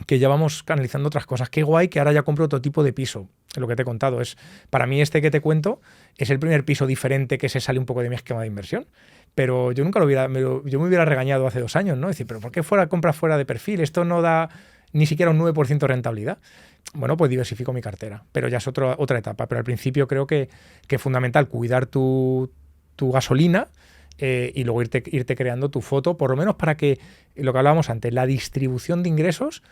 que ya vamos canalizando otras cosas, qué guay que ahora ya compro otro tipo de piso. Lo que te he contado es, para mí este que te cuento es el primer piso diferente que se sale un poco de mi esquema de inversión. Pero yo nunca yo me hubiera regañado hace 2 años, ¿no? Decir, pero ¿por qué compras fuera de perfil? Esto no da ni siquiera un 9% de rentabilidad. Bueno, pues diversifico mi cartera, pero ya es otra etapa. Pero al principio creo que es fundamental cuidar tu gasolina y luego irte creando tu foto, por lo menos para que, lo que hablábamos antes, la distribución de ingresos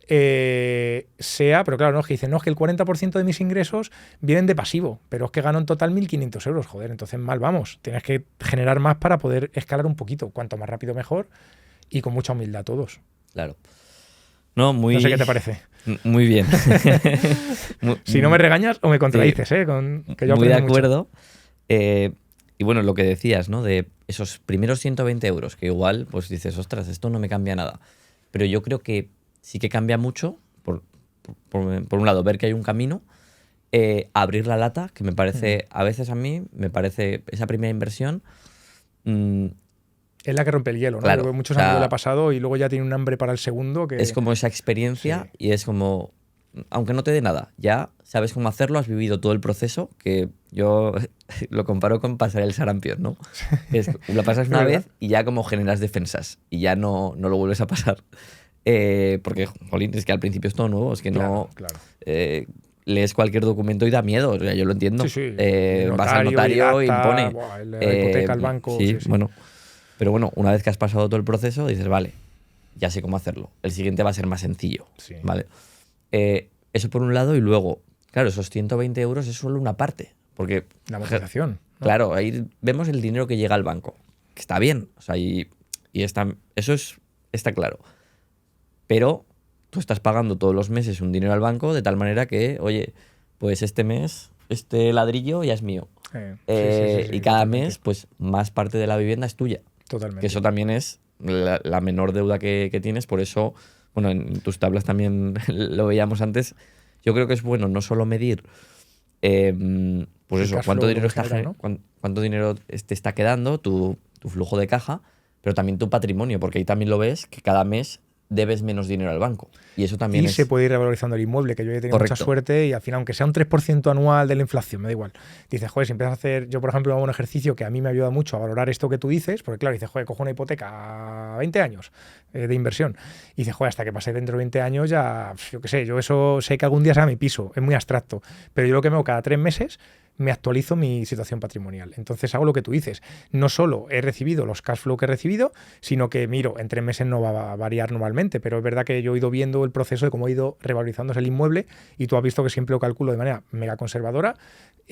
sea, pero claro, no es que dicen, no, es que el 40% de mis ingresos vienen de pasivo, pero es que gano en total 1.500 euros, joder, entonces mal vamos, tienes que generar más para poder escalar un poquito, cuanto más rápido mejor y con mucha humildad todos. Claro. No, no sé qué te parece. Muy bien. Si no me regañas o me contradices, sí, que yo muy de acuerdo. Y bueno, lo que decías, ¿no? De esos primeros 120 euros, que igual, pues dices, ostras, esto no me cambia nada. Pero yo creo que sí que cambia mucho, por un lado, ver que hay un camino, abrir la lata, que me parece, a veces a mí, me parece esa primera inversión... es la que rompe el hielo, ¿no? Claro, Creo que muchos amigos le ha pasado y luego ya tiene un hambre para el segundo. Que es como esa experiencia sí. Y es como, aunque no te dé nada, ya sabes cómo hacerlo, has vivido todo el proceso, que yo lo comparo con pasar el sarampión, ¿no? Lo pasas una vez y ya como generas defensas y ya no lo vuelves a pasar. Porque, jolín, es que al principio es todo nuevo, es que claro. Lees cualquier documento y da miedo, o sea, yo lo entiendo. Sí. Vas al notario e impone. La hipoteca, el banco. Sí. Bueno. Pero bueno, una vez que has pasado todo el proceso, dices, vale, ya sé cómo hacerlo. El siguiente va a ser más sencillo. Sí. ¿Vale? Eso por un lado, y luego, claro, esos 120 euros es solo una parte. Porque. La amortización, ¿no? Claro, ahí vemos el dinero que llega al banco. Que está bien. O sea, eso está claro. Pero tú estás pagando todos los meses un dinero al banco de tal manera que, oye, pues este mes, este ladrillo ya es mío. Sí, y cada totalmente. mes, pues más parte de la vivienda es tuya. Totalmente. Que eso también es la menor deuda que tienes. Por eso, bueno, en tus tablas también lo veíamos antes. Yo creo que es bueno no solo medir, pues eso, cuánto dinero ¿no? cuánto dinero te está quedando, tu flujo de caja, pero también tu patrimonio, porque ahí también lo ves que cada mes debes menos dinero al banco. Y eso también se puede ir revalorizando el inmueble, que yo he tenido Correcto. mucha suerte y al final, aunque sea un 3% anual de la inflación, me da igual. Dices, joder, si empiezas a hacer, yo por ejemplo hago un ejercicio que a mí me ayuda mucho a valorar esto que tú dices, porque claro, dices, joder, cojo una hipoteca a 20 años de inversión. Y dices, joder, hasta que pase dentro de 20 años ya, yo qué sé, yo eso sé que algún día será mi piso, es muy abstracto. Pero yo lo que me hago cada 3 meses, me actualizo mi situación patrimonial. Entonces hago lo que tú dices. No solo he recibido los cash flow que he recibido, sino que miro, en 3 meses no va a variar normalmente, pero es verdad que yo he ido viendo el proceso de cómo ha ido revalorizándose el inmueble y tú has visto que siempre lo calculo de manera mega conservadora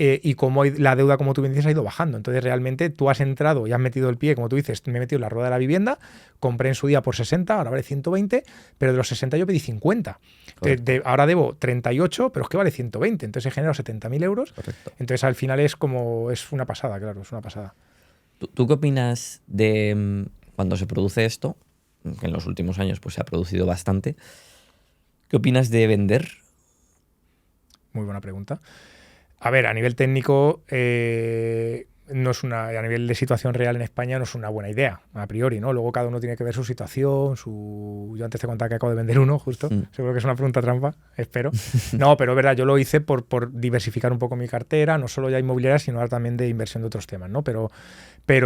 y cómo la deuda, como tú bien dices, ha ido bajando. Entonces realmente tú has entrado y has metido el pie, como tú dices, me he metido en la rueda de la vivienda, compré en su día por 60, ahora vale 120, pero de los 60 yo pedí 50. Ahora debo 38, pero es que vale 120, entonces he generado 70.000 euros. Correcto. Entonces al final es una pasada, claro, es una pasada. ¿Tú qué opinas de cuando se produce esto? Que en los últimos años pues, se ha producido bastante. ¿Qué opinas de vender? Muy buena pregunta. A ver, a nivel técnico, a nivel de situación real en España no es una buena idea, a priori, ¿no? Luego cada uno tiene que ver su situación, Yo antes te contaba que acabo de vender uno, justo. Seguro que es una pregunta trampa, espero. No, pero es verdad, yo lo hice por diversificar un poco mi cartera, no solo ya inmobiliaria, sino ahora también de inversión de otros temas, ¿no? Pero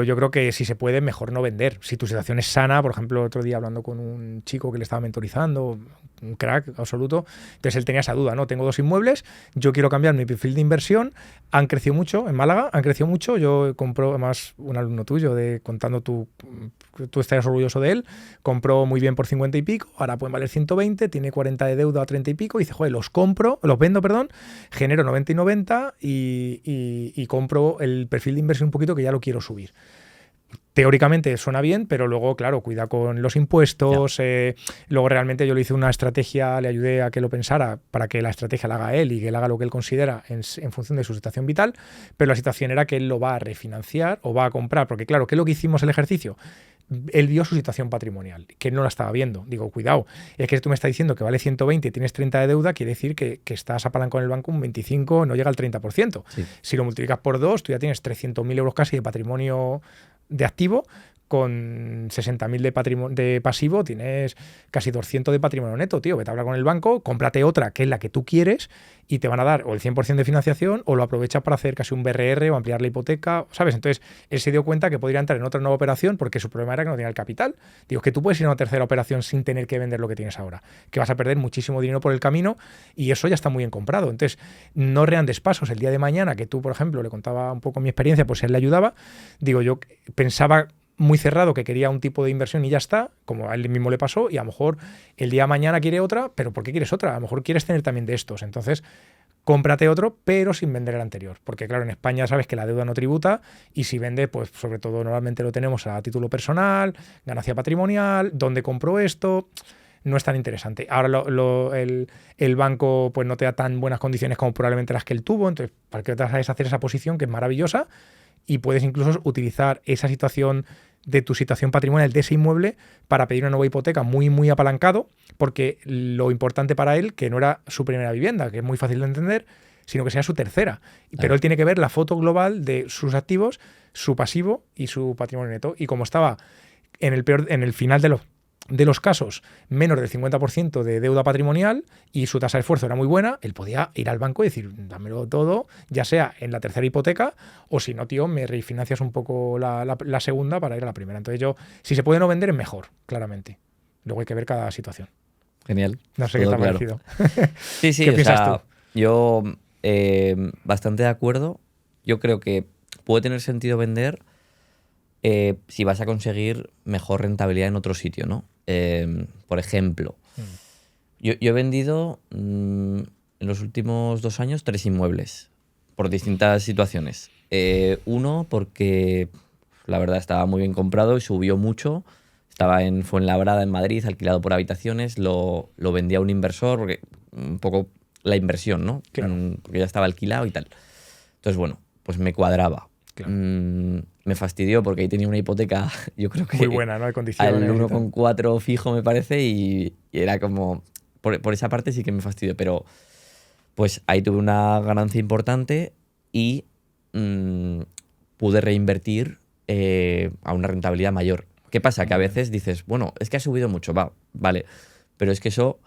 yo creo que si se puede, mejor no vender. Si tu situación es sana, por ejemplo, el otro día hablando con un chico que le estaba mentorizando, un crack absoluto, entonces él tenía esa duda, ¿no? Tengo 2 inmuebles, yo quiero cambiar mi perfil de inversión, han crecido mucho en Málaga, han crecido mucho, yo compro, además, un alumno tuyo, contando tú estarías orgulloso de él, compró muy bien por 50 y pico, ahora pueden valer 120, tiene 40 de deuda a 30 y pico, y dice, joder, los vendo, genero 90 y 90 y compro el perfil de inversión un poquito que ya lo quiero subir. Teóricamente suena bien, pero luego, claro, cuida con los impuestos. Luego realmente yo le hice una estrategia, le ayudé a que lo pensara para que la estrategia la haga él y que él haga lo que él considera en función de su situación vital, pero la situación era que él lo va a refinanciar o va a comprar, porque claro, ¿qué es lo que hicimos el ejercicio? Él vio su situación patrimonial, que él no la estaba viendo. Digo, cuidado, es que tú me estás diciendo que vale 120 y tienes 30 de deuda, quiere decir que estás apalancado en el banco un 25, no llega al 30%. Sí. Si lo multiplicas por 2, tú ya tienes 300.000 euros casi de patrimonio de activo, con 60.000 de pasivo, tienes casi 200 de patrimonio neto, tío. Vete a hablar con el banco, cómprate otra que es la que tú quieres y te van a dar o el 100% de financiación o lo aprovechas para hacer casi un BRR o ampliar la hipoteca, ¿sabes? Entonces, él se dio cuenta que podría entrar en otra nueva operación porque su problema era que no tenía el capital. Digo, que tú puedes ir a una tercera operación sin tener que vender lo que tienes ahora, que vas a perder muchísimo dinero por el camino y eso ya está muy bien comprado. Entonces, no reandes pasos. El día de mañana, que tú, por ejemplo, le contaba un poco mi experiencia, pues él le ayudaba, digo, yo pensaba muy cerrado que quería un tipo de inversión y ya está, como a él mismo le pasó, y a lo mejor el día de mañana quiere otra, pero ¿por qué quieres otra? A lo mejor quieres tener también de estos. Entonces, cómprate otro, pero sin vender el anterior. Porque claro, en España sabes que la deuda no tributa y si vende, pues sobre todo normalmente lo tenemos a título personal, ganancia patrimonial, ¿dónde compro esto? No es tan interesante. Ahora el banco pues no te da tan buenas condiciones como probablemente las que él tuvo, entonces ¿para qué te vas a deshacer esa posición que es maravillosa? Y puedes incluso utilizar esa situación de tu situación patrimonial de ese inmueble para pedir una nueva hipoteca muy, muy apalancado, porque lo importante para él, que no era su primera vivienda, que es muy fácil de entender, sino que sea su tercera. Pero él tiene que ver la foto global de sus activos, su pasivo y su patrimonio neto. Y como estaba en el final de los casos, menos del 50% de deuda patrimonial y su tasa de esfuerzo era muy buena, él podía ir al banco y decir, dámelo todo, ya sea en la tercera hipoteca o si no, tío, me refinancias un poco la segunda para ir a la primera. Entonces yo, si se puede no vender, es mejor, claramente. Luego hay que ver cada situación. Genial. No sé qué te ha parecido. Sí, ¿Qué piensas tú? Yo bastante de acuerdo. Yo creo que puede tener sentido vender si vas a conseguir mejor rentabilidad en otro sitio, ¿no? Por ejemplo, yo he vendido en los últimos 2 años 3 inmuebles por distintas situaciones. Uno porque la verdad estaba muy bien comprado y subió mucho. Estaba en Fuenlabrada, en Madrid, alquilado por habitaciones. Lo vendía a un inversor, porque un poco la inversión, ¿no? Claro. Porque ya estaba alquilado y tal. Entonces, bueno, pues me cuadraba. Claro. Me fastidió porque ahí tenía una hipoteca, yo creo que muy buena, ¿no? De condiciones. al 1,4 fijo, me parece, y era como... Por esa parte sí que me fastidió, pero pues ahí tuve una ganancia importante y pude reinvertir a una rentabilidad mayor. ¿Qué pasa? Que a veces dices, bueno, es que ha subido mucho, vale, pero es que eso,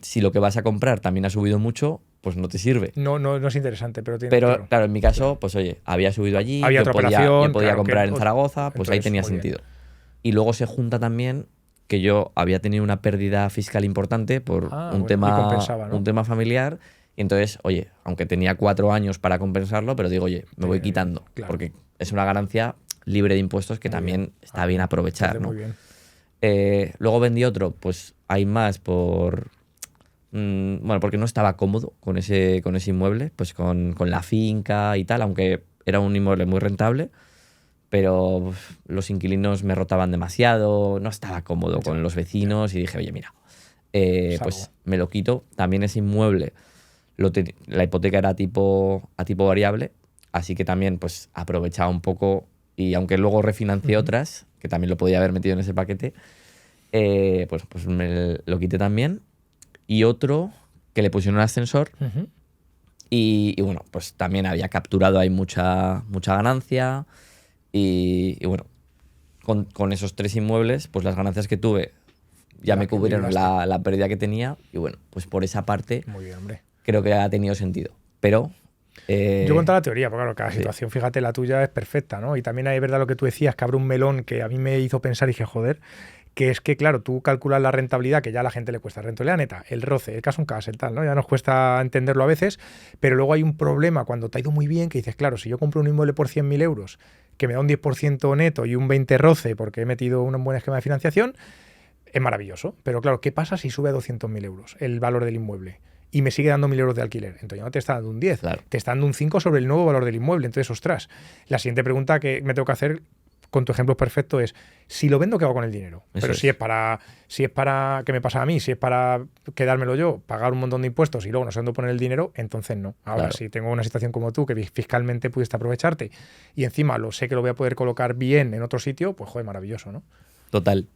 si lo que vas a comprar también ha subido mucho, pues no te sirve. No es interesante, pero claro, en mi caso, pues oye, había subido allí, había yo otra podía operación, comprar claro, en Zaragoza, pues ahí entonces, tenía muy bien. sentido. Y luego se junta también que yo había tenido una pérdida fiscal importante por Bueno, y compensaba, ¿no? un tema familiar, Y entonces, oye, aunque tenía 4 años para compensarlo, pero digo, oye, me voy quitando. claro. Porque es una ganancia libre de impuestos que Muy también bien. está bien aprovechar, ¿no? Muy bien. Luego vendí otro, pues hay más bueno, porque no estaba cómodo con ese inmueble, pues con la finca y tal, aunque era un inmueble muy rentable, pero los inquilinos me rotaban demasiado, no estaba cómodo con los vecinos y dije, oye, mira, pues me lo quito. También ese inmueble, la hipoteca era a tipo variable, así que también pues aprovechaba un poco y aunque luego refinancié otras, que también lo podía haber metido en ese paquete, pues me lo quité también. Y otro que le pusieron un ascensor y bueno, pues también había capturado ahí mucha ganancia y bueno, con esos 3 inmuebles, pues las ganancias que tuve ya me cubrieron la pérdida que tenía y bueno, pues por esa parte muy bien, hombre. Creo que ha tenido sentido. Pero yo contaba la teoría, porque claro, cada situación, fíjate, la tuya es perfecta, ¿no? Y también hay verdad lo que tú decías, que abre un melón que a mí me hizo pensar y dije, joder, que es que, claro, tú calculas la rentabilidad, que ya a la gente le cuesta, rentabilidad neta, el roce, el caso un caso, el tal, ¿no? Ya nos cuesta entenderlo a veces, pero luego hay un problema cuando te ha ido muy bien, que dices, claro, si yo compro un inmueble por 100.000 euros, que me da un 10% neto y un 20% roce, porque he metido un buen esquema de financiación, es maravilloso. Pero claro, ¿qué pasa si sube a 200.000 euros el valor del inmueble? Y me sigue dando 1.000 euros de alquiler. Entonces ya no te está dando un 10, claro, te está dando un 5 sobre el nuevo valor del inmueble. Entonces, ostras, la siguiente pregunta que me tengo que hacer con tu ejemplo perfecto es, si lo vendo, ¿qué hago con el dinero? Eso Pero es. si es para, ¿qué me pasa a mí? Si es para quedármelo yo, pagar un montón de impuestos y luego no sé dónde poner el dinero, entonces no. Ahora, Claro. si tengo una situación como tú, que fiscalmente pudiste aprovecharte y encima lo sé que lo voy a poder colocar bien en otro sitio, pues joder, maravilloso, ¿no? Total.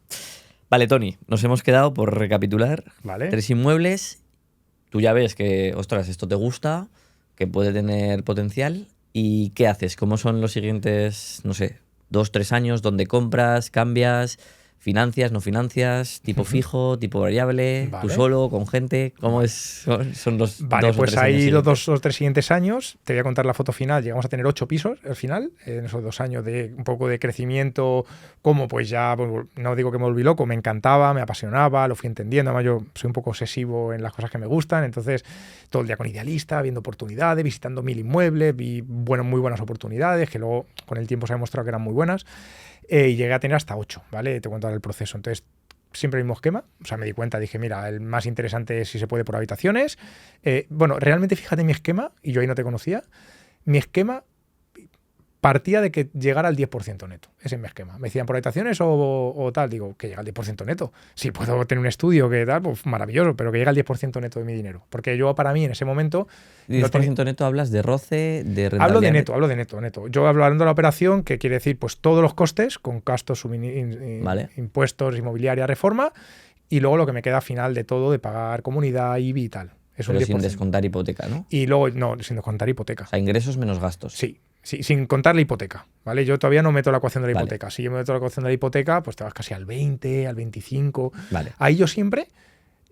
Vale, Tony, nos hemos quedado, por recapitular, Vale. 3 inmuebles. Tú ya ves que, ostras, esto te gusta, que puede tener potencial. ¿Y qué haces? ¿Cómo son los siguientes, no sé, 2, 3 años? ¿Dónde compras, cambias, financias, no financias, tipo fijo, tipo variable, tú Vale. solo, con gente? ¿Cómo son los Vale, 2 o pues 3 años ahí los siguientes? 2 o 3 siguientes años, te voy a contar la foto final, llegamos a tener 8 pisos al final, en esos 2 años de un poco de crecimiento, como pues ya, pues, no digo que me volví loco, me encantaba, me apasionaba, lo fui entendiendo, además yo soy un poco obsesivo en las cosas que me gustan, entonces todo el día con idealista, viendo oportunidades, visitando 1.000 inmuebles, vi muy buenas oportunidades, que luego con el tiempo se ha demostrado que eran muy buenas, y llegué a tener hasta 8, ¿vale? Te cuento ahora el proceso, entonces siempre el mismo esquema, o sea, me di cuenta, dije, mira, el más interesante es si se puede por habitaciones. Bueno, realmente fíjate mi esquema, y yo ahí no te conocía, mi esquema partía de que llegara al 10% neto. Ese es mi esquema. Me decían por habitaciones o tal. Digo, que llega al 10% neto. Si puedo tener un estudio que tal, pues maravilloso, pero que llega al 10% neto de mi dinero. Porque yo, para mí, en ese momento... 10% neto hablas de roce, de rentabilidad. Hablo de neto. Yo hablo hablando de la operación, que quiere decir pues todos los costes, con gastos, Vale. impuestos, inmobiliaria, reforma, y luego lo que me queda al final de todo, de pagar comunidad, IBI y tal. Es Pero un 10%. sin descontar hipoteca, ¿no? Y luego, no, sin descontar hipoteca. O sea, ingresos menos gastos. Sí, sin contar la hipoteca, ¿vale? Yo todavía no meto la ecuación de la Vale. hipoteca. Si yo meto la ecuación de la hipoteca, pues te vas casi al 20, al 25. Vale. Ahí yo siempre,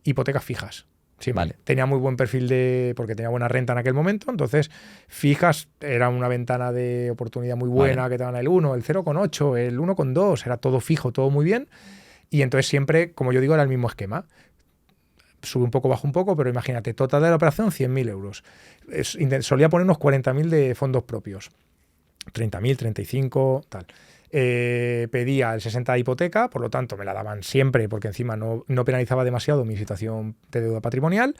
hipotecas fijas. Siempre. Vale. Tenía muy buen perfil porque tenía buena renta en aquel momento, entonces fijas, era una ventana de oportunidad muy buena, Vale. que te daban el 1, el 0,8, el 1,2, era todo fijo, todo muy bien. Y entonces siempre, como yo digo, era el mismo esquema. Sube un poco, baja un poco, pero imagínate, total de la operación 100.000 euros. Solía poner unos 40.000 de fondos propios. 30.000, 35, tal. Pedía el 60 de hipoteca, por lo tanto me la daban siempre porque encima no penalizaba demasiado mi situación de deuda patrimonial.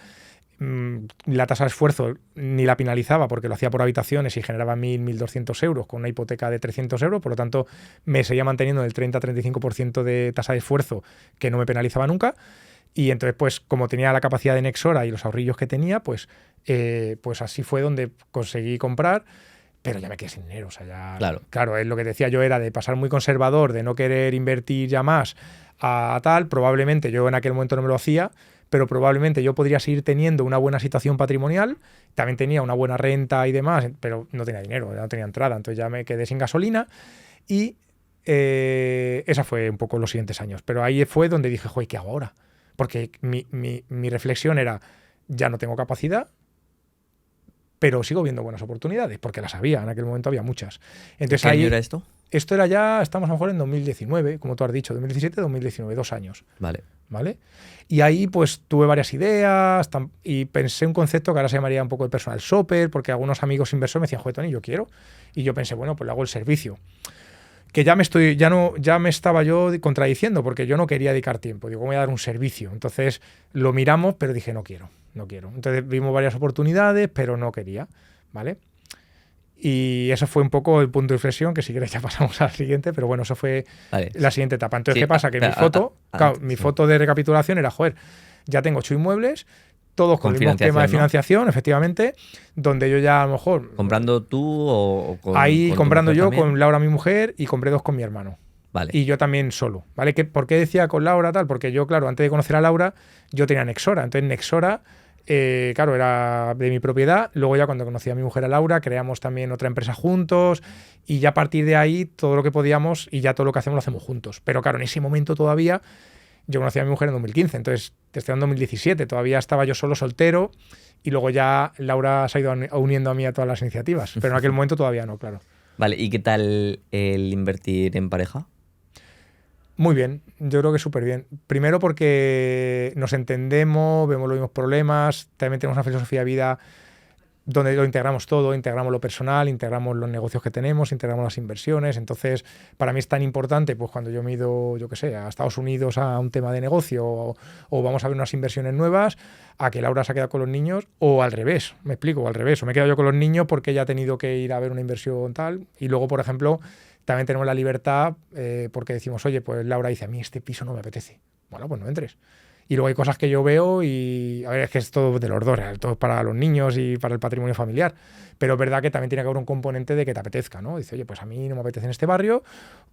La tasa de esfuerzo ni la penalizaba porque lo hacía por habitaciones y generaba 1.200 euros con una hipoteca de 300 euros, por lo tanto me seguía manteniendo el 30-35% de tasa de esfuerzo que no me penalizaba nunca. Y entonces, pues como tenía la capacidad de Nexora y los ahorrillos que tenía, pues así fue donde conseguí comprar. Pero ya me quedé sin dinero, o sea, ya... Claro, es lo que decía yo, era de pasar muy conservador, de no querer invertir ya más a tal. Probablemente yo en aquel momento no me lo hacía, pero probablemente yo podría seguir teniendo una buena situación patrimonial, también tenía una buena renta y demás, pero no tenía dinero, no tenía entrada, entonces ya me quedé sin gasolina y esa fue un poco los siguientes años. Pero ahí fue donde dije, joder, ¿qué hago ahora? Porque mi reflexión era, ya no tengo capacidad, pero sigo viendo buenas oportunidades, porque las había, en aquel momento había muchas. Entonces, ¿Qué año era esto? Esto era ya, estamos a lo mejor en 2019, como tú has dicho, 2017-2019, 2 años. Vale. ¿Vale? Y ahí pues tuve varias ideas y pensé un concepto que ahora se llamaría un poco de personal shopper, porque algunos amigos inversores me decían, joder, Tony, yo quiero. Y yo pensé, bueno, pues le hago el servicio. Que ya me estaba yo contradiciendo, porque yo no quería dedicar tiempo. Digo, voy a dar un servicio. Entonces lo miramos, pero dije, no quiero. Entonces vimos varias oportunidades, pero no quería, ¿vale? Y eso fue un poco el punto de inflexión, que si quieres ya pasamos al siguiente, pero bueno, eso fue la siguiente etapa. Entonces, ¿qué pasa? Que mi foto de recapitulación era, joder, ya tengo 8 inmuebles, todos con el mismo esquema de financiación, efectivamente, donde yo ya a lo mejor... ¿Comprando tú o con ahí con comprando yo también? con Laura, mi mujer, y compré 2 con mi hermano. Vale. Y yo también solo, ¿vale? ¿Por qué decía con Laura tal? Porque yo, claro, antes de conocer a Laura, yo tenía Nexora. Entonces, Nexora... claro, era de mi propiedad. Luego ya cuando conocí a mi mujer, a Laura, creamos también otra empresa juntos y ya a partir de ahí todo lo que podíamos y ya todo lo que hacemos lo hacemos juntos. Pero claro, en ese momento todavía yo conocí a mi mujer en 2015, entonces te estoy en 2017, todavía estaba yo solo soltero y luego ya Laura se ha ido uniendo a mí a todas las iniciativas, pero en aquel momento todavía no, claro. Vale, ¿y qué tal el invertir en pareja? Muy bien, yo creo que súper bien. Primero porque nos entendemos, vemos los mismos problemas, también tenemos una filosofía de vida donde lo integramos todo, integramos lo personal, integramos los negocios que tenemos, integramos las inversiones. Entonces, para mí es tan importante, pues cuando yo me he ido, yo qué sé, a Estados Unidos a un tema de negocio o vamos a ver unas inversiones nuevas, a que Laura se ha quedado con los niños, o al revés, me explico, o al revés, o me he quedado yo con los niños porque ella ha tenido que ir a ver una inversión tal. Y luego, por ejemplo, también tenemos la libertad porque decimos, oye, pues Laura dice, a mí este piso no me apetece. Bueno, pues no entres. Y luego hay cosas que yo veo y, a ver, es que es todo de los dos, todo para los niños y para el patrimonio familiar. Pero es verdad que también tiene que haber un componente de que te apetezca, ¿no? Dice, oye, pues a mí no me apetece en este barrio,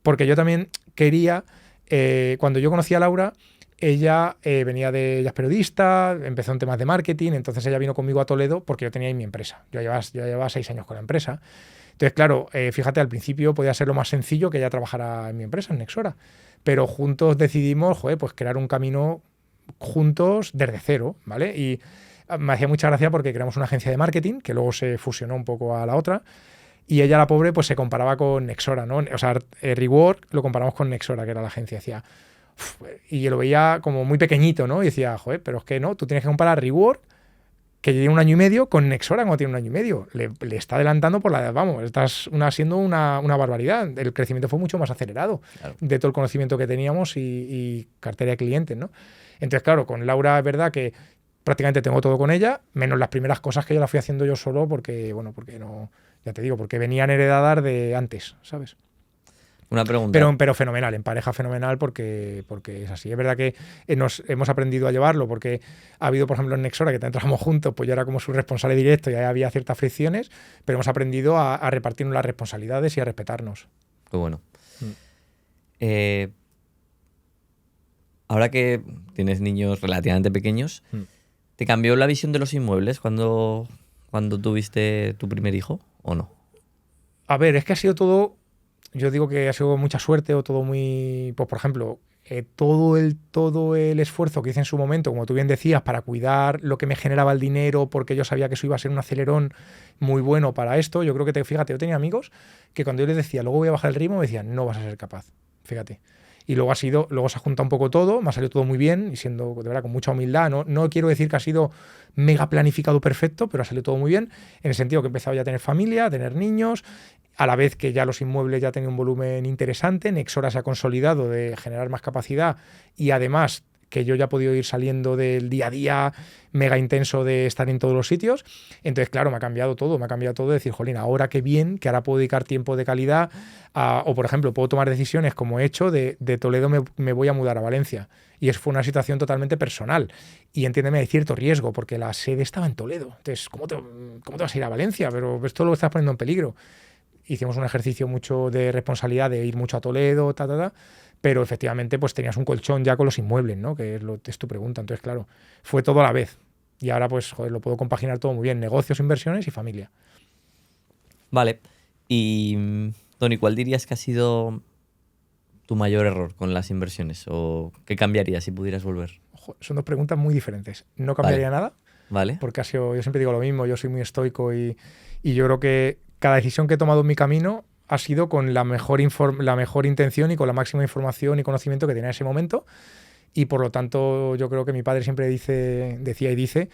porque yo también quería, cuando yo conocí a Laura, ella ella es periodista, empezó en temas de marketing, entonces ella vino conmigo a Toledo porque yo tenía ahí mi empresa. Yo llevaba 6 años con la empresa. Entonces, claro, fíjate, al principio podía ser lo más sencillo que ella trabajara en mi empresa, en Nexora. Pero juntos decidimos, joder, pues crear un camino juntos desde cero, ¿vale? Y me hacía mucha gracia porque creamos una agencia de marketing que luego se fusionó un poco a la otra y ella, la pobre, pues se comparaba con Nexora, ¿no? O sea, Rework lo comparamos con Nexora, que era la agencia. Decía, y yo lo veía como muy pequeñito, ¿no? Y decía, joder, pero es que no, tú tienes que comparar Rework, que tiene 1 año y medio, con Nexora, como tiene 1 año y medio. Le está adelantando por la... Vamos, estás siendo una barbaridad. El crecimiento fue mucho más acelerado, claro, de todo el conocimiento que teníamos y cartera de clientes, ¿no? Entonces, claro, con Laura es verdad que prácticamente tengo todo con ella, menos las primeras cosas que yo las fui haciendo yo solo porque, bueno, porque no... Ya te digo, porque venían heredadas de antes, ¿sabes? Una pregunta. Pero fenomenal, en pareja fenomenal porque es así. Es verdad que hemos aprendido a llevarlo porque ha habido, por ejemplo, en Nexora, que también trabajamos juntos, pues yo era como su responsable directo y ahí había ciertas fricciones, pero hemos aprendido a repartirnos las responsabilidades y a respetarnos. Qué bueno. Ahora que tienes niños relativamente pequeños, ¿te cambió la visión de los inmuebles cuando tuviste tu primer hijo o no? A ver, es que ha sido todo... Yo digo que ha sido mucha suerte o todo muy... Pues, por ejemplo, todo el esfuerzo que hice en su momento, como tú bien decías, para cuidar lo que me generaba el dinero, porque yo sabía que eso iba a ser un acelerón muy bueno para esto. Yo creo que, fíjate, yo tenía amigos que cuando yo les decía, luego voy a bajar el ritmo, me decían, no vas a ser capaz. Fíjate. Y luego se ha juntado un poco todo, me ha salido todo muy bien y siendo, de verdad, con mucha humildad. No quiero decir que ha sido mega planificado perfecto, pero ha salido todo muy bien, en el sentido que he empezado ya a tener familia, a tener niños, a la vez que ya los inmuebles ya tenían un volumen interesante, Nexora se ha consolidado de generar más capacidad y además que yo ya he podido ir saliendo del día a día mega intenso de estar en todos los sitios. Entonces, claro, me ha cambiado todo de decir, jolín, ahora qué bien, que ahora puedo dedicar tiempo de calidad o, por ejemplo, puedo tomar decisiones como he hecho de Toledo me voy a mudar a Valencia. Y eso fue una situación totalmente personal. Y entiéndeme, hay cierto riesgo, porque la sede estaba en Toledo. Entonces, ¿cómo te vas a ir a Valencia? Pero esto lo estás poniendo en peligro. Hicimos un ejercicio mucho de responsabilidad de ir mucho a Toledo, pero efectivamente pues tenías un colchón ya con los inmuebles, ¿no? Que es tu pregunta. Entonces, claro, fue todo a la vez. Y ahora, pues, joder, lo puedo compaginar todo muy bien. Negocios, inversiones y familia. Vale. Y, Tony, ¿cuál dirías que ha sido tu mayor error con las inversiones? ¿O qué cambiarías si pudieras volver? Ojo, son 2 preguntas muy diferentes. No cambiaría nada. Vale. Porque yo siempre digo lo mismo. Yo soy muy estoico y yo creo que cada decisión que he tomado en mi camino ha sido con la mejor intención y con la máxima información y conocimiento que tenía en ese momento. Y por lo tanto, yo creo que mi padre siempre decía y dice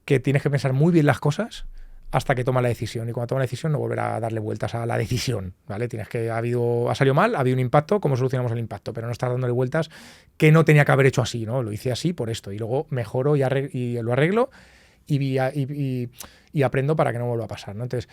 que tienes que pensar muy bien las cosas hasta que toma la decisión. Y cuando toma la decisión, no volver a darle vueltas a la decisión, ¿vale? Ha salido mal, ha habido un impacto, ¿cómo solucionamos el impacto? Pero no estás dándole vueltas que no tenía que haber hecho así, ¿no? Lo hice así por esto. Y luego mejoro y lo arreglo y aprendo para que no vuelva a pasar, ¿no? Entonces,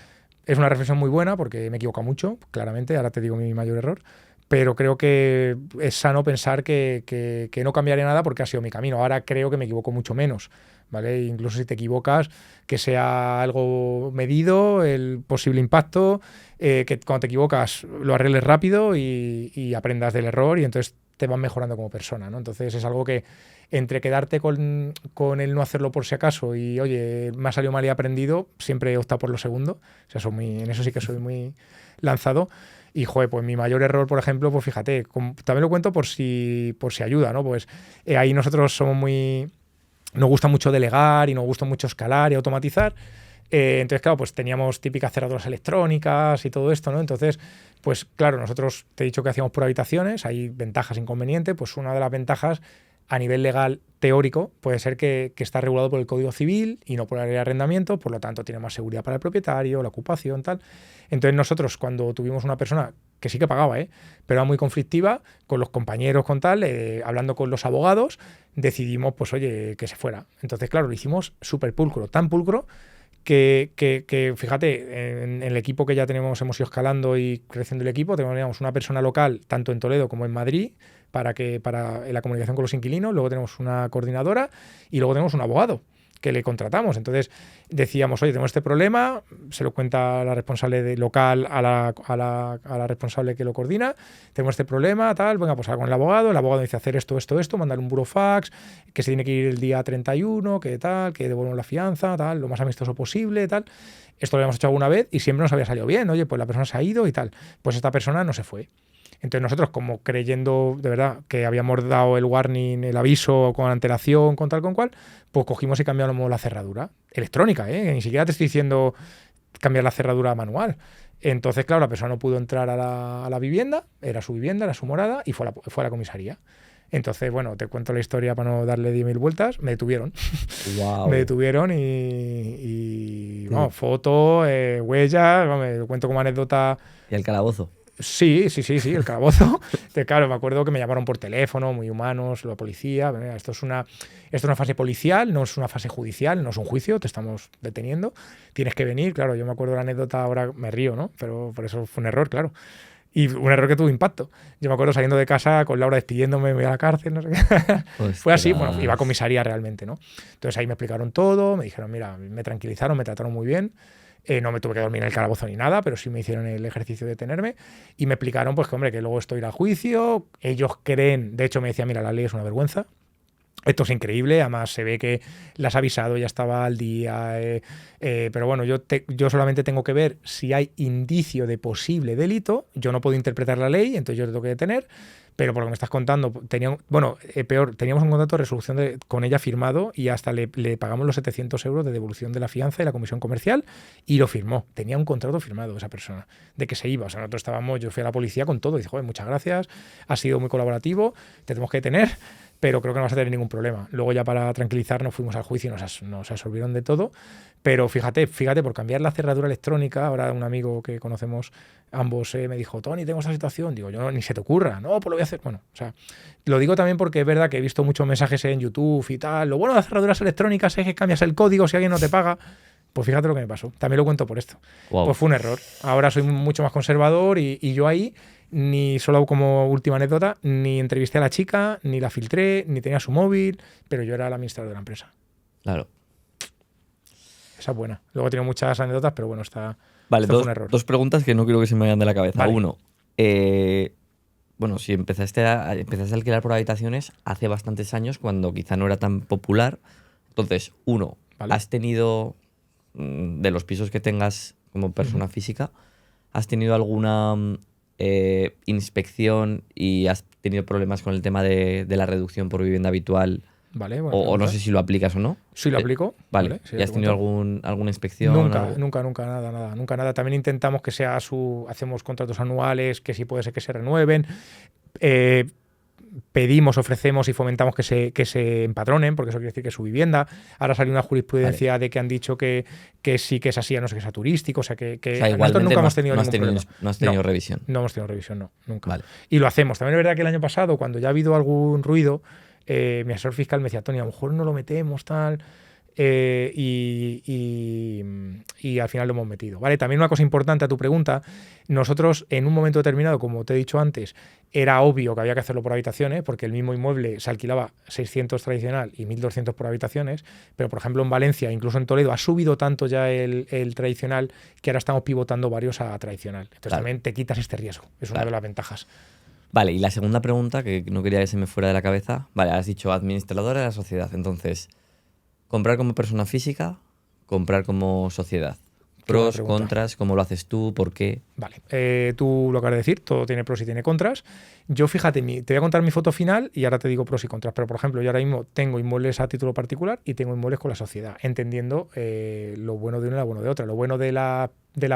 es una reflexión muy buena porque me he equivocado mucho, claramente. Ahora te digo mi mayor error. Pero creo que es sano pensar que no cambiaré nada porque ha sido mi camino. Ahora creo que me equivoco mucho menos, ¿vale? Incluso si te equivocas, que sea algo medido, el posible impacto, que cuando te equivocas lo arregles rápido y aprendas del error y entonces te vas mejorando como persona, ¿no? Entonces es algo que entre quedarte con el no hacerlo por si acaso y, oye, me ha salido mal y he aprendido, siempre he optado por lo segundo. O sea, en eso sí que soy muy lanzado. Y, joder, pues mi mayor error, por ejemplo, pues fíjate, también lo cuento por si ayuda, ¿no? Pues ahí nosotros nos gusta mucho delegar y nos gusta mucho escalar y automatizar. Entonces, claro, pues teníamos típicas cerraduras electrónicas y todo esto, ¿no? Entonces, pues claro, nosotros te he dicho que hacíamos por habitaciones, hay ventajas e inconvenientes, pues una de las ventajas a nivel legal teórico puede ser que está regulado por el Código Civil y no por la ley de arrendamiento, por lo tanto tiene más seguridad para el propietario, la ocupación, tal. Entonces nosotros cuando tuvimos una persona que sí que pagaba, pero era muy conflictiva, con los compañeros, con tal, hablando con los abogados, decidimos, pues oye, que se fuera. Entonces, claro, lo hicimos súper pulcro, tan pulcro que fíjate, en el equipo que ya tenemos, hemos ido escalando y creciendo el equipo, tenemos una persona local, tanto en Toledo como en Madrid, para la comunicación con los inquilinos, luego tenemos una coordinadora y luego tenemos un abogado que le contratamos. Entonces decíamos, oye, tenemos este problema, se lo cuenta la responsable local a la responsable que lo coordina, tenemos este problema, tal, venga, pues con el abogado dice hacer esto, mandar un burofax, que se tiene que ir el día 31, que tal, que devuelvan la fianza, tal, lo más amistoso posible, tal. Esto lo habíamos hecho alguna vez y siempre nos había salido bien, oye, pues la persona se ha ido y tal. Pues esta persona no se fue. Entonces nosotros, como creyendo de verdad que habíamos dado el warning, el aviso con antelación, con tal, con cual, pues cogimos y cambiamos la cerradura electrónica, ni siquiera te estoy diciendo cambiar la cerradura manual. Entonces, claro, la persona no pudo entrar a la vivienda, era su vivienda, era su morada, y fue a la comisaría. Entonces, bueno, te cuento la historia para no darle 10.000 vueltas, me detuvieron. Wow. Me detuvieron y vamos, fotos, huellas, me lo cuento como anécdota. ¿Y el calabozo? Sí, el calabozo. Claro, me acuerdo que me llamaron por teléfono, muy humanos, la policía. Mira, esto es una fase policial, no es una fase judicial, no es un juicio, te estamos deteniendo. Tienes que venir, claro, yo me acuerdo de la anécdota, ahora me río, ¿no? Pero por eso fue un error, claro. Y un error que tuvo impacto. Yo me acuerdo saliendo de casa con Laura despidiéndome, me voy a la cárcel, no sé qué. Fue así, bueno, iba a comisaría realmente, ¿no? Entonces ahí me explicaron todo, me dijeron, mira, me tranquilizaron, me trataron muy bien. No me tuve que dormir en el calabozo ni nada, pero sí me hicieron el ejercicio de tenerme y me explicaron, pues, que, hombre, que luego esto irá a juicio. Ellos creen, de hecho me decían, mira, la ley es una vergüenza. Esto es increíble, además se ve que las ha avisado, ya estaba al día, pero bueno, yo solamente tengo que ver si hay indicio de posible delito, yo no puedo interpretar la ley, entonces yo te tengo que detener, pero por lo que me estás contando, peor, teníamos un contrato de resolución con ella firmado y hasta le pagamos los 700 euros de devolución de la fianza y la comisión comercial y lo firmó, tenía un contrato firmado esa persona, de que se iba, o sea, nosotros yo fui a la policía con todo y dije, joder, muchas gracias, has sido muy colaborativo, te tenemos que detener, pero creo que no vas a tener ningún problema. Luego ya para tranquilizarnos fuimos al juicio y nos absolvieron de todo. Pero fíjate, por cambiar la cerradura electrónica, ahora un amigo que conocemos ambos me dijo, Tony, tengo esta situación. Digo, yo ni se te ocurra. No, pues lo voy a hacer. Bueno, o sea, lo digo también porque es verdad que he visto muchos mensajes en YouTube y tal. Lo bueno de las cerraduras electrónicas es que cambias el código si alguien no te paga. Pues fíjate lo que me pasó. También lo cuento por esto. Wow. Pues fue un error. Ahora soy mucho más conservador y yo ahí, ni solo como última anécdota, ni entrevisté a la chica, ni la filtré, ni tenía su móvil, pero yo era el administrador de la empresa. Claro. Esa es buena. Luego he tenido muchas anécdotas, pero bueno, Vale, fue un error. dos preguntas que no quiero que se me vayan de la cabeza. Vale. Uno, bueno, si empezaste a alquilar por habitaciones hace bastantes años, cuando quizá no era tan popular. Entonces, uno, Vale. ¿has tenido, de los pisos que tengas como persona física, has tenido alguna inspección y has tenido problemas con el tema de la reducción por vivienda habitual ¿vale? O no sé si lo aplicas o no. Sí lo aplico. Vale. Sí, ¿Y has tenido alguna inspección? Nunca, nada. También intentamos que hacemos contratos anuales, que si puede ser que se renueven. Pedimos, ofrecemos y fomentamos que se empadronen, porque eso quiere decir que es su vivienda. Ahora salió una jurisprudencia de que han dicho que sí que es así, a no ser que sea turístico. O sea, nosotros nunca hemos tenido ningún problema. No has tenido revisión. No hemos tenido revisión, no, nunca. Vale. Y lo hacemos. También es verdad que el año pasado, cuando ya ha habido algún ruido, mi asesor fiscal me decía, Tony, a lo mejor no lo metemos, tal. Y al final lo hemos metido. ¿Vale? También una cosa importante a tu pregunta, nosotros en un momento determinado, como te he dicho antes, era obvio que había que hacerlo por habitaciones, porque el mismo inmueble se alquilaba 600 tradicional y 1.200 por habitaciones, pero por ejemplo en Valencia, incluso en Toledo, ha subido tanto ya el tradicional que ahora estamos pivotando varios a tradicional. Entonces también te quitas este riesgo, es una de las ventajas. Vale, y la segunda pregunta, que no quería que se me fuera de la cabeza, vale, has dicho administradora de la sociedad, entonces, comprar como persona física, comprar como sociedad. Pros, contras, ¿cómo lo haces tú? ¿Por qué? Vale, tú lo acabas de decir, todo tiene pros y tiene contras. Yo, fíjate, te voy a contar mi foto final y ahora te digo pros y contras. Pero, por ejemplo, yo ahora mismo tengo inmuebles a título particular y tengo inmuebles con la sociedad, entendiendo lo bueno de una y lo bueno de otra. Lo bueno de la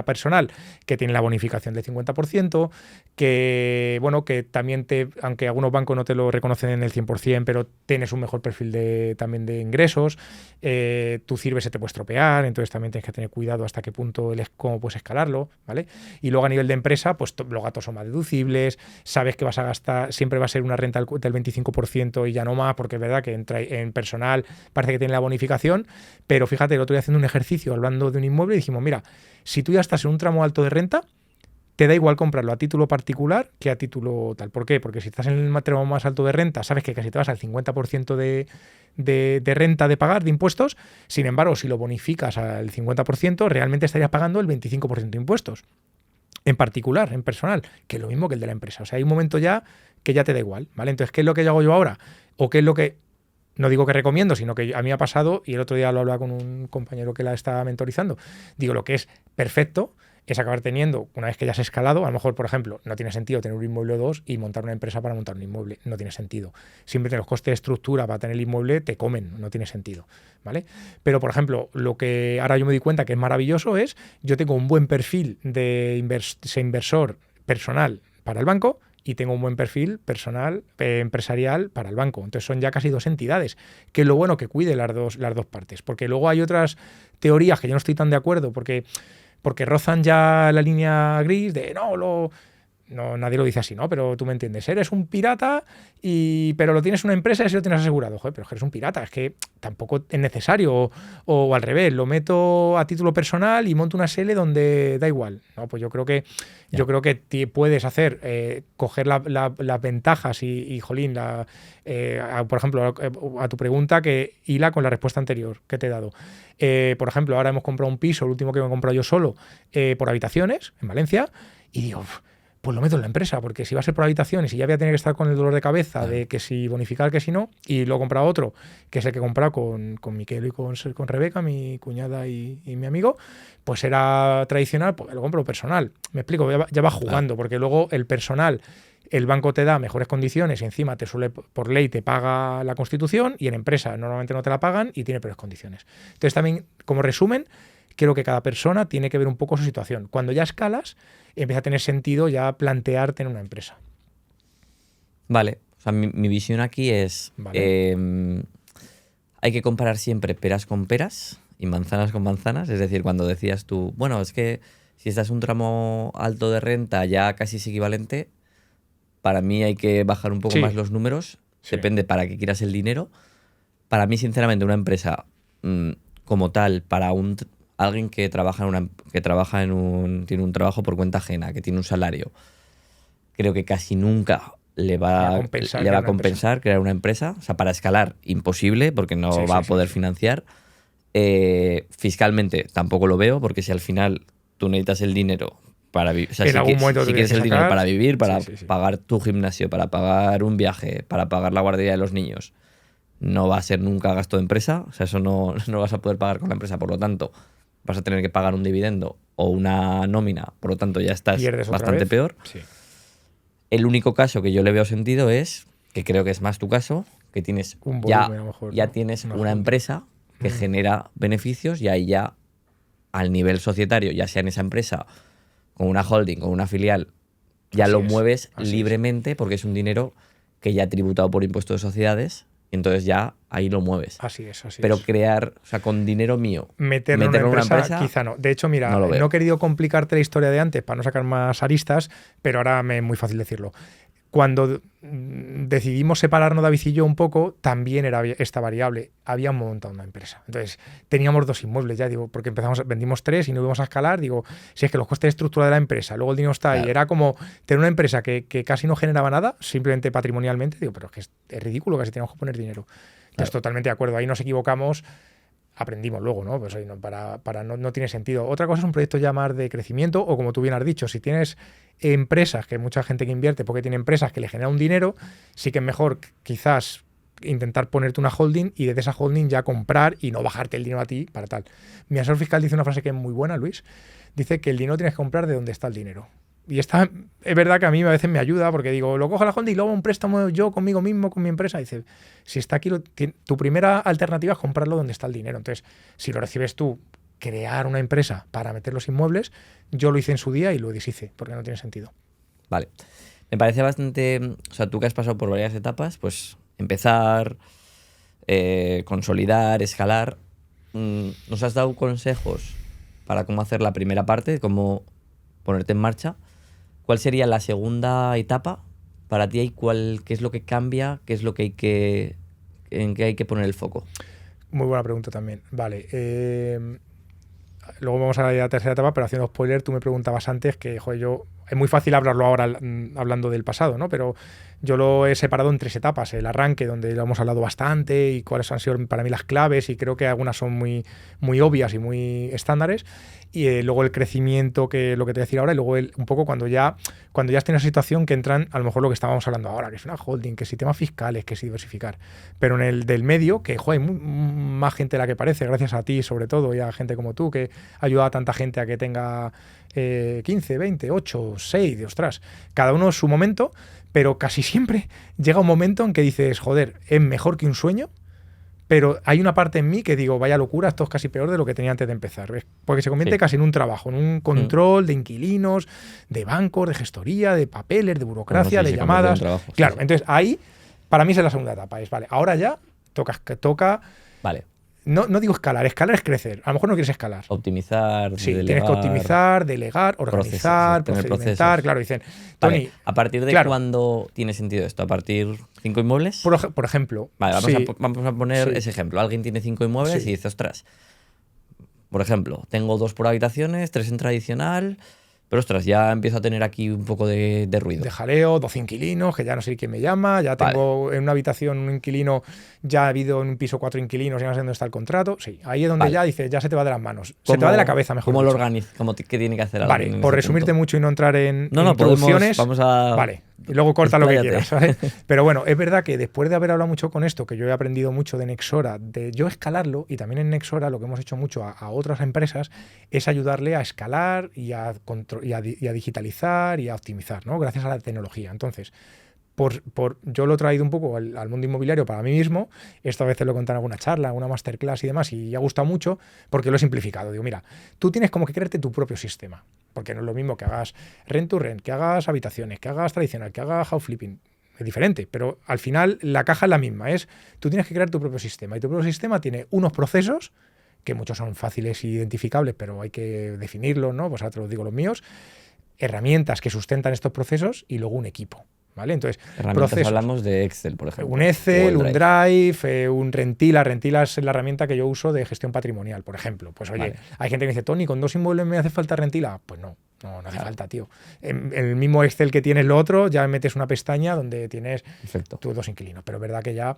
personal, que tiene la bonificación del 50%, que, bueno, que también aunque algunos bancos no te lo reconocen en el 100%, pero tienes un mejor perfil también de ingresos. Tu CIRBE se te puede estropear, entonces también tienes que tener cuidado hasta qué punto cómo puedes escalarlo, ¿vale? Y luego a nivel de empresa, pues los gastos son más deducibles, sabes que vas a gastar, siempre va a ser una renta del 25% y ya no más, porque es verdad que en personal parece que tiene la bonificación, pero fíjate, el otro día haciendo un ejercicio hablando de un inmueble y dijimos, mira, si tú ya estás en un tramo alto de renta, te da igual comprarlo a título particular que a título tal. ¿Por qué? Porque si estás en el tramo más alto de renta, sabes que casi te vas al 50% de renta de pagar, de impuestos. Sin embargo, si lo bonificas al 50%, realmente estarías pagando el 25% de impuestos. En particular, en personal, que es lo mismo que el de la empresa. O sea, hay un momento ya que ya te da igual, ¿vale? Entonces, ¿qué es lo que yo hago yo ahora? ¿O qué es lo que... No digo que recomiendo, sino que a mí ha pasado, y el otro día lo hablaba con un compañero que la está mentorizando, digo, lo que es perfecto es acabar teniendo, una vez que ya has escalado, a lo mejor, por ejemplo, no tiene sentido tener un inmueble o dos y montar una empresa para montar un inmueble, no tiene sentido. Siempre los costes de estructura para tener el inmueble te comen, no tiene sentido, ¿vale? Pero, por ejemplo, lo que ahora yo me di cuenta que es maravilloso es, yo tengo un buen perfil de inversor personal para el banco, y tengo un buen perfil personal, empresarial para el banco. Entonces son ya casi dos entidades, que es lo bueno que cuide las dos partes. Porque luego hay otras teorías que yo no estoy tan de acuerdo, porque rozan ya la línea gris de no, nadie lo dice así, ¿no? Pero tú me entiendes. Eres un pirata, pero lo tienes una empresa y así lo tienes asegurado. Joder, pero es que eres un pirata, es que tampoco es necesario. O al revés, lo meto a título personal y monto una SL donde da igual. No, pues yo creo que puedes hacer, coger las ventajas y jolín, por ejemplo, a tu pregunta que hila con la respuesta anterior que te he dado. Por ejemplo, ahora hemos comprado un piso, el último que me he comprado yo solo, por habitaciones, en Valencia, y digo, pues lo meto en la empresa, porque si va a ser por habitaciones y ya voy a tener que estar con el dolor de cabeza de que si bonificar, que si no, y luego he comprado otro, que es el que he comprado con Miquel y con Rebeca, mi cuñada y mi amigo, pues era tradicional, pues lo compro personal. Me explico, ya va jugando, porque luego el personal, el banco te da mejores condiciones y encima por ley te paga la Constitución, y en empresa normalmente no te la pagan y tiene peores condiciones. Entonces también, como resumen, creo que cada persona tiene que ver un poco su situación. Cuando ya escalas, empieza a tener sentido ya plantearte en una empresa. Vale, o sea, mi visión aquí es, hay que comparar siempre peras con peras y manzanas con manzanas. Es decir, cuando decías tú, bueno, es que si estás un tramo alto de renta ya casi es equivalente, para mí hay que bajar un poco más los números, depende para qué quieras el dinero. Para mí, sinceramente, una empresa como tal, para alguien que trabaja tiene un trabajo por cuenta ajena, que tiene un salario, creo que casi nunca le va a compensar crear una empresa. O sea, para escalar, imposible, porque no va a poder financiar. Fiscalmente tampoco lo veo, porque si al final tú necesitas el dinero para vivir, o sea, si quieres el dinero para vivir, para pagar tu gimnasio, para pagar un viaje, para pagar la guardería de los niños, no va a ser nunca gasto de empresa. O sea, eso no vas a poder pagar con la empresa. Por lo tanto, vas a tener que pagar un dividendo o una nómina. Por lo tanto, ya estás bastante peor. Sí. El único caso que yo le veo sentido es, que creo que es más tu caso, que tienes Un ya, volumen, a lo mejor, ya ¿no? tienes Una una holding. empresa que genera beneficios y ahí ya al nivel societario, ya sea en esa empresa, con una holding, con una filial, ya Así lo es, mueves así es. libremente porque es un dinero que ya ha tributado por impuestos de sociedades y entonces ya ahí lo mueves. Así es, así Pero es. crear, o sea, con dinero mío, Meterlo en una empresa, quizá no. De hecho, mira, no lo no veo. he querido complicarte la historia de antes para no sacar más aristas, pero ahora me es muy fácil decirlo. Cuando decidimos separarnos David y yo un poco, también era esta variable. Habíamos montado una empresa. Entonces, teníamos 2 inmuebles ya, digo, porque vendimos 3 y no íbamos a escalar. Digo, si es que los costes de estructura de la empresa, luego el dinero está ahí. Claro. Era como tener una empresa que casi no generaba nada, simplemente patrimonialmente. Digo, pero es ridículo, casi tenemos que poner dinero. Entonces, Claro. totalmente de acuerdo. Ahí nos equivocamos. Aprendimos luego, ¿no? Pues ahí no tiene sentido. Otra cosa es un proyecto ya más de crecimiento o como tú bien has dicho, si tienes empresas, que hay mucha gente que invierte porque tiene empresas que le generan un dinero, sí que es mejor quizás intentar ponerte una holding y desde esa holding ya comprar y no bajarte el dinero a ti para tal. Mi asesor fiscal dice una frase que es muy buena, Luis. Dice que el dinero tienes que comprar de donde está el dinero. Y esta es verdad que a mí a veces me ayuda porque digo, lo cojo a la holding y luego un préstamo yo conmigo mismo, con mi empresa. Dice, si está aquí, tu primera alternativa es comprarlo donde está el dinero. Entonces, si lo recibes tú, crear una empresa para meter los inmuebles, yo lo hice en su día y lo deshice, porque no tiene sentido. Vale. Me parece bastante, o sea, tú que has pasado por varias etapas, pues empezar, consolidar, escalar. Nos has dado consejos para cómo hacer la primera parte, cómo ponerte en marcha. ¿Cuál sería la segunda etapa para ti? ¿Qué es lo que cambia? ¿Qué es lo que en qué hay que poner el foco? Muy buena pregunta también. Vale. Luego vamos a la tercera etapa, pero haciendo spoiler, tú me preguntabas antes que, joder, es muy fácil hablarlo ahora hablando del pasado, ¿no? Pero yo lo he separado en 3 etapas. El arranque, donde lo hemos hablado bastante y cuáles han sido para mí las claves, y creo que algunas son muy, muy obvias y muy estándares. Y luego el crecimiento, que lo que te voy a decir ahora, y luego un poco cuando ya has tenido esa situación que entran, a lo mejor lo que estábamos hablando ahora, que es una holding, que si temas fiscales, que si diversificar. Pero en el del medio, que, joder, hay más gente de la que parece, gracias a ti sobre todo, y a gente como tú, que ha ayudado a tanta gente a que tenga 15, 20, 8, 6, de ostras, cada uno su momento, pero casi siempre llega un momento en que dices, joder, es mejor que un sueño, pero hay una parte en mí que digo, vaya locura, esto es casi peor de lo que tenía antes de empezar, ¿ves? Porque se convierte casi en un trabajo, en un control de inquilinos, de bancos, de gestoría, de papeles, de burocracia, No sé si de se convierte en llamadas. trabajo, Claro, sí. entonces ahí, para mí esa es la segunda etapa, vale, ahora ya toca. Vale. No digo escalar es crecer. A lo mejor no quieres escalar. Optimizar, Sí, delegar, tienes que optimizar, delegar, organizar, tener procedimentar. procesos. Claro, dicen, Vale, Tony, ¿a partir de claro, cuándo tiene sentido esto? ¿A partir 5 inmuebles? por ejemplo, Vale, sí, vamos a poner sí, ese ejemplo. Alguien tiene 5 inmuebles sí. y dice, ostras, por ejemplo, tengo 2 por habitaciones, 3 en tradicional, pero ostras, ya empiezo a tener aquí un poco de ruido. De jaleo, 12 inquilinos, que ya no sé quién me llama, ya tengo en una habitación un inquilino, ya ha habido en un piso 4 inquilinos, ya no sé dónde está el contrato. Sí, ahí es donde Vale. ya dices, ya se te va de las manos. Se te va de la cabeza, mejor ¿Cómo lo dicho. organiza? ¿Qué tiene que hacer alguien Vale, en por ese resumirte punto? mucho y no entrar en No, introducciones. vamos a... Vale, y luego corta lo que Expláyate. quieras, ¿vale? Pero bueno, es verdad que después de haber hablado mucho con esto, que yo he aprendido mucho de Nexora, de yo escalarlo, y también en Nexora lo que hemos hecho mucho a otras empresas es ayudarle a escalar y a digitalizar y a optimizar, ¿no? Gracias a la tecnología. Entonces, yo lo he traído un poco al mundo inmobiliario para mí mismo. Esto a veces lo he contado en alguna charla, alguna masterclass y demás, y ha gustado mucho porque lo he simplificado. Digo, mira, tú tienes como que crearte tu propio sistema, porque no es lo mismo que hagas rent to rent, que hagas habitaciones, que hagas tradicional, que hagas house flipping. Es diferente, pero al final la caja es la misma. Tú tienes que crear tu propio sistema, y tu propio sistema tiene unos procesos que muchos son fáciles e identificables, pero hay que definirlos, ¿no? Pues ahora te los digo los míos. Herramientas que sustentan estos procesos y luego un equipo. ¿Vale? Entonces, Herramientas procesos. hablamos de Excel, por ejemplo. Un Excel, o un el Drive, un Rentila. Rentila es la herramienta que yo uso de gestión patrimonial, por ejemplo. Pues oye, Vale. hay gente que me dice, Tony, ¿con 2 inmuebles me hace falta Rentila? Pues no hace falta, tío. En el mismo Excel que tienes lo otro, ya metes una pestaña donde tienes Perfecto. tus 2 inquilinos. Pero es verdad que ya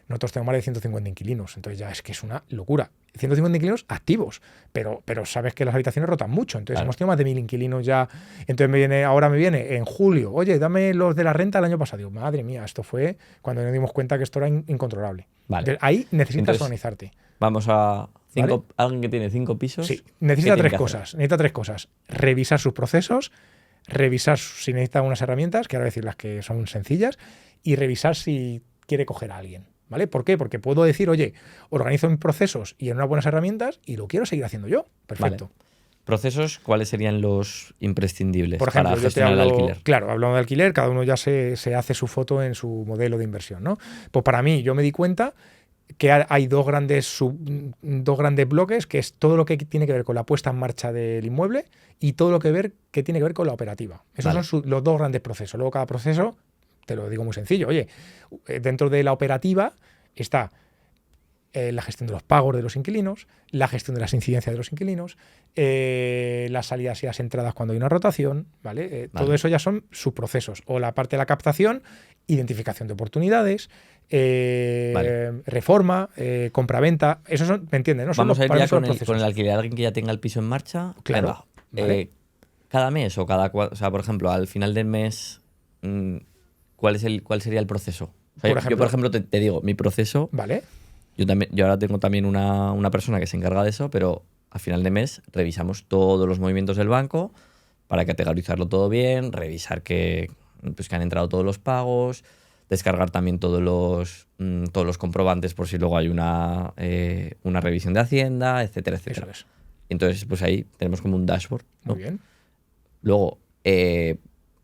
nosotros tenemos más de 150 inquilinos, entonces ya es que es una locura. 150 inquilinos activos, pero sabes que las habitaciones rotan mucho, entonces Claro. hemos tenido más de 1000 inquilinos ya. Entonces ahora me viene en julio, oye, dame los de la renta del año pasado. Digo, madre mía, esto fue cuando nos dimos cuenta que esto era incontrolable. Vale. Entonces, ahí necesitas Entonces, organizarte. Vamos a... Alguien que tiene 5 pisos. Sí, ¿qué necesita tiene 3 que cosas. hacer? Necesita 3 cosas. Revisar sus procesos, revisar si necesita unas herramientas, que ahora voy a decir las que son sencillas, y revisar si quiere coger a alguien. ¿vale? ¿Por qué? Porque puedo decir, oye, organizo mis procesos y en unas buenas herramientas y lo quiero seguir haciendo yo. Perfecto. Vale. Procesos, ¿cuáles serían los imprescindibles Por ejemplo, para yo te gestionar el hablo, alquiler? claro, hablando de alquiler, cada uno ya se hace su foto en su modelo de inversión, ¿no? Pues para mí, yo me di cuenta que hay dos grandes bloques, que es todo lo que tiene que ver con la puesta en marcha del inmueble y todo lo que tiene que ver con la operativa. Esos Vale. son los dos grandes procesos. Luego cada proceso, te lo digo muy sencillo, oye, dentro de la operativa está la gestión de los pagos de los inquilinos, la gestión de las incidencias de los inquilinos, las salidas y las entradas cuando hay una rotación, ¿vale? Vale. Todo eso ya son subprocesos. O la parte de la captación, identificación de oportunidades, Vale. reforma, compraventa. Esos son, ¿me entiendes? ¿No? Son Vamos a ir para ya mí son con los el procesos. alquiler. Alguien que ya tenga el piso en marcha. Claro, Venga, ¿vale? cada mes o o sea, por ejemplo, al final del mes, ¿cuál sería el proceso? O sea, yo, por ejemplo, te digo, mi proceso, ¿Vale? yo ahora tengo también una persona que se encarga de eso, pero al final de mes revisamos todos los movimientos del banco para categorizarlo todo bien, revisar que han entrado todos los pagos, descargar también todos los comprobantes por si luego hay una revisión de Hacienda, etcétera, etcétera. Eso es. Entonces, pues ahí tenemos como un dashboard, ¿no? Muy bien. Luego,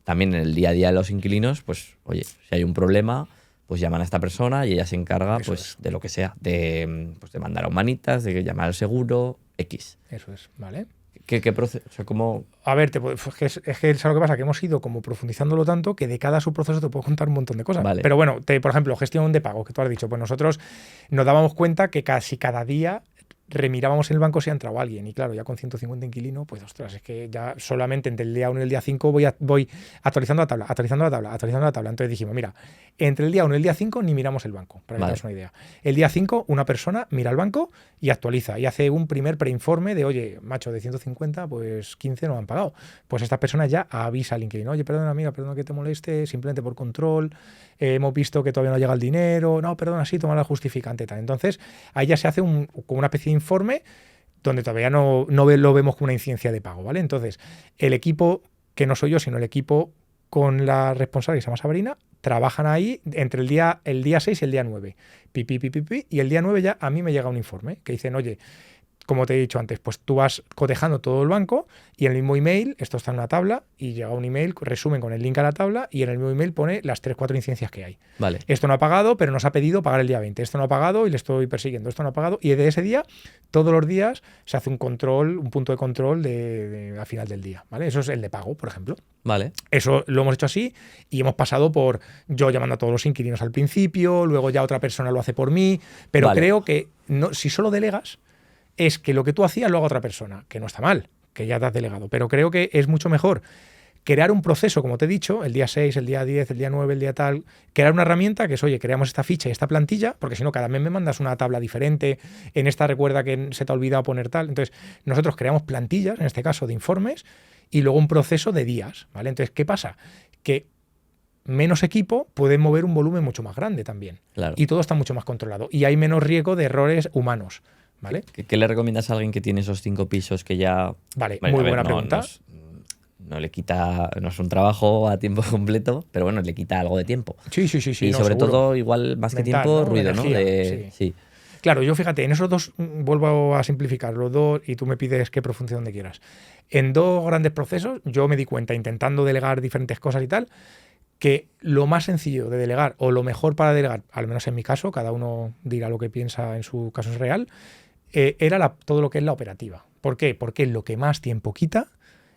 también en el día a día de los inquilinos, pues, oye, si hay un problema, pues llaman a esta persona y ella se encarga, Eso pues, es. de lo que sea, de mandar a humanitas, de llamar al seguro, X. Eso es, ¿vale? ¿Qué proceso? O sea, ¿cómo? A ver, es que ¿sabes lo que pasa? Que hemos ido como profundizándolo tanto que de cada subproceso te puedo contar un montón de cosas. Vale. Pero bueno, por ejemplo, gestión de pago, que tú has dicho, pues nosotros nos dábamos cuenta que casi cada día remirábamos en el banco si ha entrado alguien. Y claro, ya con 150 inquilinos, pues ostras, es que ya solamente entre el día 1 y el día 5 voy actualizando la tabla, actualizando la tabla, actualizando la tabla. Entonces dijimos, mira, entre el día 1 y el día 5 ni miramos el banco, para que Vale. te hagas una idea. El día 5 una persona mira el banco y actualiza y hace un primer preinforme de, oye, macho, de 150, pues 15 no han pagado. Pues esta persona ya avisa al inquilino, oye, perdona amiga, perdona que te moleste, simplemente por control, hemos visto que todavía no llega el dinero, no, perdona, sí, toma la justificante, tal. Entonces, ahí ya se hace como una especie de informe donde todavía no lo vemos como una incidencia de pago, ¿vale? Entonces, el equipo, que no soy yo, sino el equipo con la responsable que se llama Sabrina, trabajan ahí entre el día 6 y el día 9. Y el día 9 ya a mí me llega un informe que dicen, oye, como te he dicho antes, pues tú vas cotejando todo el banco y en el mismo email, esto está en una tabla, y llega un email, resumen con el link a la tabla, y en el mismo email pone las 3-4 incidencias que hay. Vale. Esto no ha pagado, pero nos ha pedido pagar el día 20. Esto no ha pagado y le estoy persiguiendo. Esto no ha pagado. Y de ese día, todos los días, se hace un control, un punto de control al final del día, ¿vale? Eso es el de pago, por ejemplo. Vale. Eso lo hemos hecho así y hemos pasado por yo llamando a todos los inquilinos al principio, luego ya otra persona lo hace por mí, pero Vale. creo que si solo delegas, es que lo que tú hacías lo haga otra persona, que no está mal, que ya te has delegado, pero creo que es mucho mejor crear un proceso, como te he dicho, el día 6, el día 10, el día 9, el día tal, crear una herramienta que es, oye, creamos esta ficha y esta plantilla, porque si no, cada mes me mandas una tabla diferente, en esta recuerda que se te ha olvidado poner tal. Entonces, nosotros creamos plantillas, en este caso de informes, y luego un proceso de días, ¿vale? Entonces, ¿qué pasa? Que menos equipo puede mover un volumen mucho más grande también. Claro. Y todo está mucho más controlado. Y hay menos riesgo de errores humanos, ¿vale? ¿Qué le recomiendas a alguien que tiene esos 5 pisos que ya... Vale, Bueno, muy a ver, buena pregunta. No le quita, no es un trabajo a tiempo completo, pero bueno, le quita algo de tiempo. Sí. Y no, sobre seguro. todo, igual, más que Mental, tiempo, ¿no? ruido, ¿no? Energía, sí. Claro, yo fíjate, en esos dos, vuelvo a simplificar los dos y tú me pides que profundice donde quieras. En dos grandes procesos, yo me di cuenta, intentando delegar diferentes cosas y tal, que lo más sencillo de delegar o lo mejor para delegar, al menos en mi caso, cada uno dirá lo que piensa en su caso es real, era todo lo que es la operativa. ¿Por qué? Porque es lo que más tiempo quita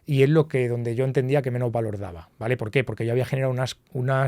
y es donde yo entendía que menos valor daba, ¿vale? ¿Por qué? Porque yo había generado una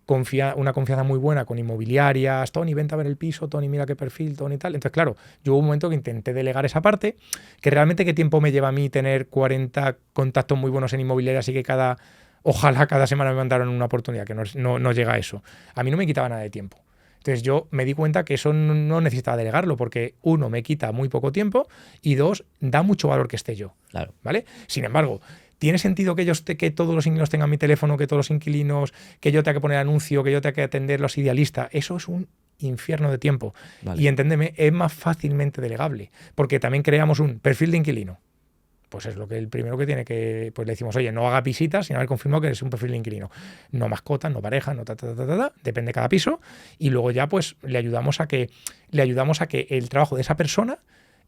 confianza muy buena con inmobiliarias, Tony, vente a ver el piso, Tony, mira qué perfil, Tony, tal. Entonces, claro, yo hubo un momento que intenté delegar esa parte, que realmente qué tiempo me lleva a mí tener 40 contactos muy buenos en inmobiliarias y que ojalá cada semana me mandaran una oportunidad, que no llega a eso. A mí no me quitaba nada de tiempo. Entonces yo me di cuenta que eso no necesitaba delegarlo porque, uno, me quita muy poco tiempo y dos, da mucho valor que esté yo. Claro. ¿Vale? Sin embargo, ¿tiene sentido que todos los inquilinos tengan mi teléfono, que todos los inquilinos, que yo tenga que poner anuncio, que yo tenga que atender los idealistas? Eso es un infierno de tiempo. Vale. Y enténdeme, es más fácilmente delegable porque también creamos un perfil de inquilino. Pues es lo que el primero que tiene que, pues le decimos, oye, no haga visitas sin haber confirmado que es un perfil de inquilino. No mascotas, no pareja, no depende de cada piso. Y luego ya pues le ayudamos a que el trabajo de esa persona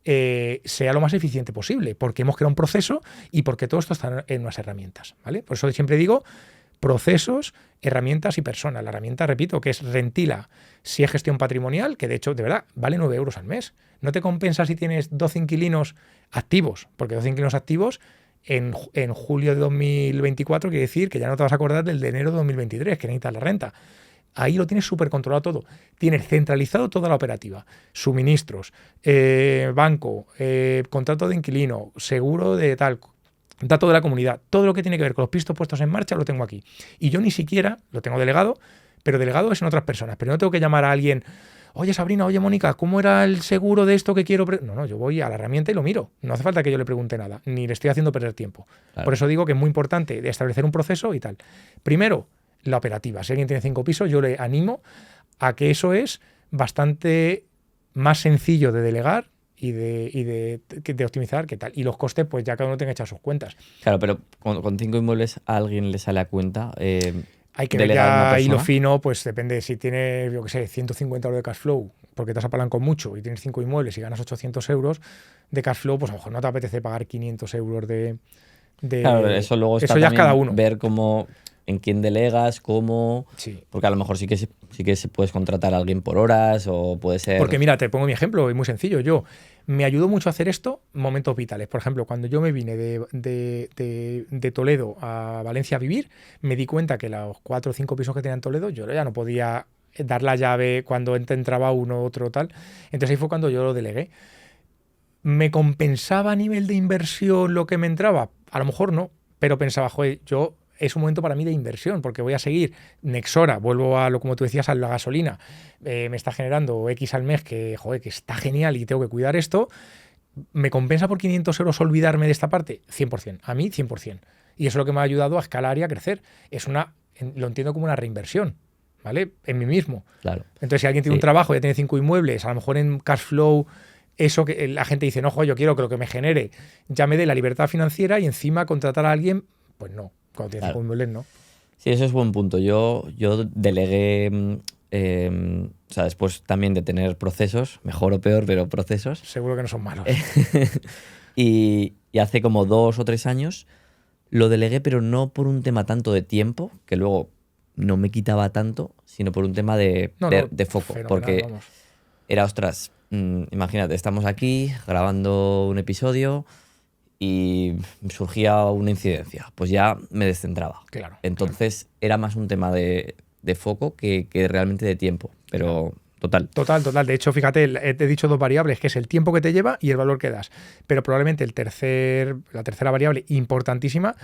sea lo más eficiente posible, porque hemos creado un proceso y porque todo esto está en unas herramientas, ¿vale? Por eso siempre digo procesos, herramientas y personas. La herramienta, repito, que es Rentila, si es gestión patrimonial, que de hecho, de verdad, vale 9 euros al mes. No te compensa si tienes 12 inquilinos activos, porque 12 inquilinos activos en julio de 2024 quiere decir que ya no te vas a acordar del de enero de 2023, que necesitas la renta. Ahí lo tienes súper controlado todo. Tienes centralizado toda la operativa. Suministros, banco, contrato de inquilino, seguro de tal, dato de la comunidad. Todo lo que tiene que ver con los pisos puestos en marcha lo tengo aquí. Y yo ni siquiera lo tengo delegado, pero delegado es en otras personas. Pero no tengo que llamar a alguien, oye Sabrina, oye Mónica, ¿cómo era el seguro de esto que quiero? No, yo voy a la herramienta y lo miro. No hace falta que yo le pregunte nada, ni le estoy haciendo perder tiempo. Claro. Por eso digo que es muy importante de establecer un proceso y tal. Primero, la operativa. Si alguien tiene 5 pisos, yo le animo a que eso es bastante más sencillo de delegar y de optimizar, ¿qué tal? Y los costes, pues ya cada uno tenga que echar sus cuentas. Claro, pero con 5 inmuebles a alguien le sale a cuenta. Hay que ver ya ahí lo fino, pues depende. Si tienes, yo qué sé, 150 euros de cash flow, porque te has apalancado mucho y tienes 5 inmuebles y ganas 800 euros de cash flow, pues a lo mejor no te apetece pagar 500 euros de claro, eso luego está ya es cada uno. Ver cómo, en quién delegas, cómo... Sí. Porque a lo mejor sí que se puedes contratar a alguien por horas o puede ser... Porque mira, te pongo mi ejemplo, es muy sencillo. Yo me ayudó mucho a hacer esto en momentos vitales. Por ejemplo, cuando yo me vine de Toledo a Valencia a vivir, me di cuenta que los 4 o 5 pisos que tenía en Toledo, yo ya no podía dar la llave cuando entraba uno, otro, tal. Entonces ahí fue cuando yo lo delegué. ¿Me compensaba a nivel de inversión lo que me entraba? A lo mejor no, pero pensaba, joder, es un momento para mí de inversión, porque voy a seguir Nexora, vuelvo a lo como tú decías, a la gasolina, me está generando X al mes, que joder, que está genial y tengo que cuidar esto. ¿Me compensa por 500 euros olvidarme de esta parte? 100%, a mí 100%. Y eso es lo que me ha ayudado a escalar y a crecer. Lo entiendo como una reinversión, ¿vale? En mí mismo. Claro. Entonces, si alguien tiene un trabajo, ya tiene 5 inmuebles, a lo mejor en cash flow, eso que la gente dice, no, joder, yo quiero que lo que me genere ya me dé la libertad financiera y encima contratar a alguien, pues no. Cuando tienes 5 inmuebles, no. Sí, eso es buen punto. Yo delegué, o sea, después también de tener procesos, mejor o peor, pero procesos. Seguro que no son malos. y hace como 2 o 3 años lo delegué, pero no por un tema tanto de tiempo, que luego no me quitaba tanto, sino por un tema de foco. Porque era, ostras, imagínate, estamos aquí grabando un episodio y surgía una incidencia, pues ya me descentraba. Claro. Entonces era más un tema de foco que realmente de tiempo, pero total. Total. De hecho, fíjate, te he dicho 2 variables, que es el tiempo que te lleva y el valor que das. Pero probablemente la tercera variable importantísima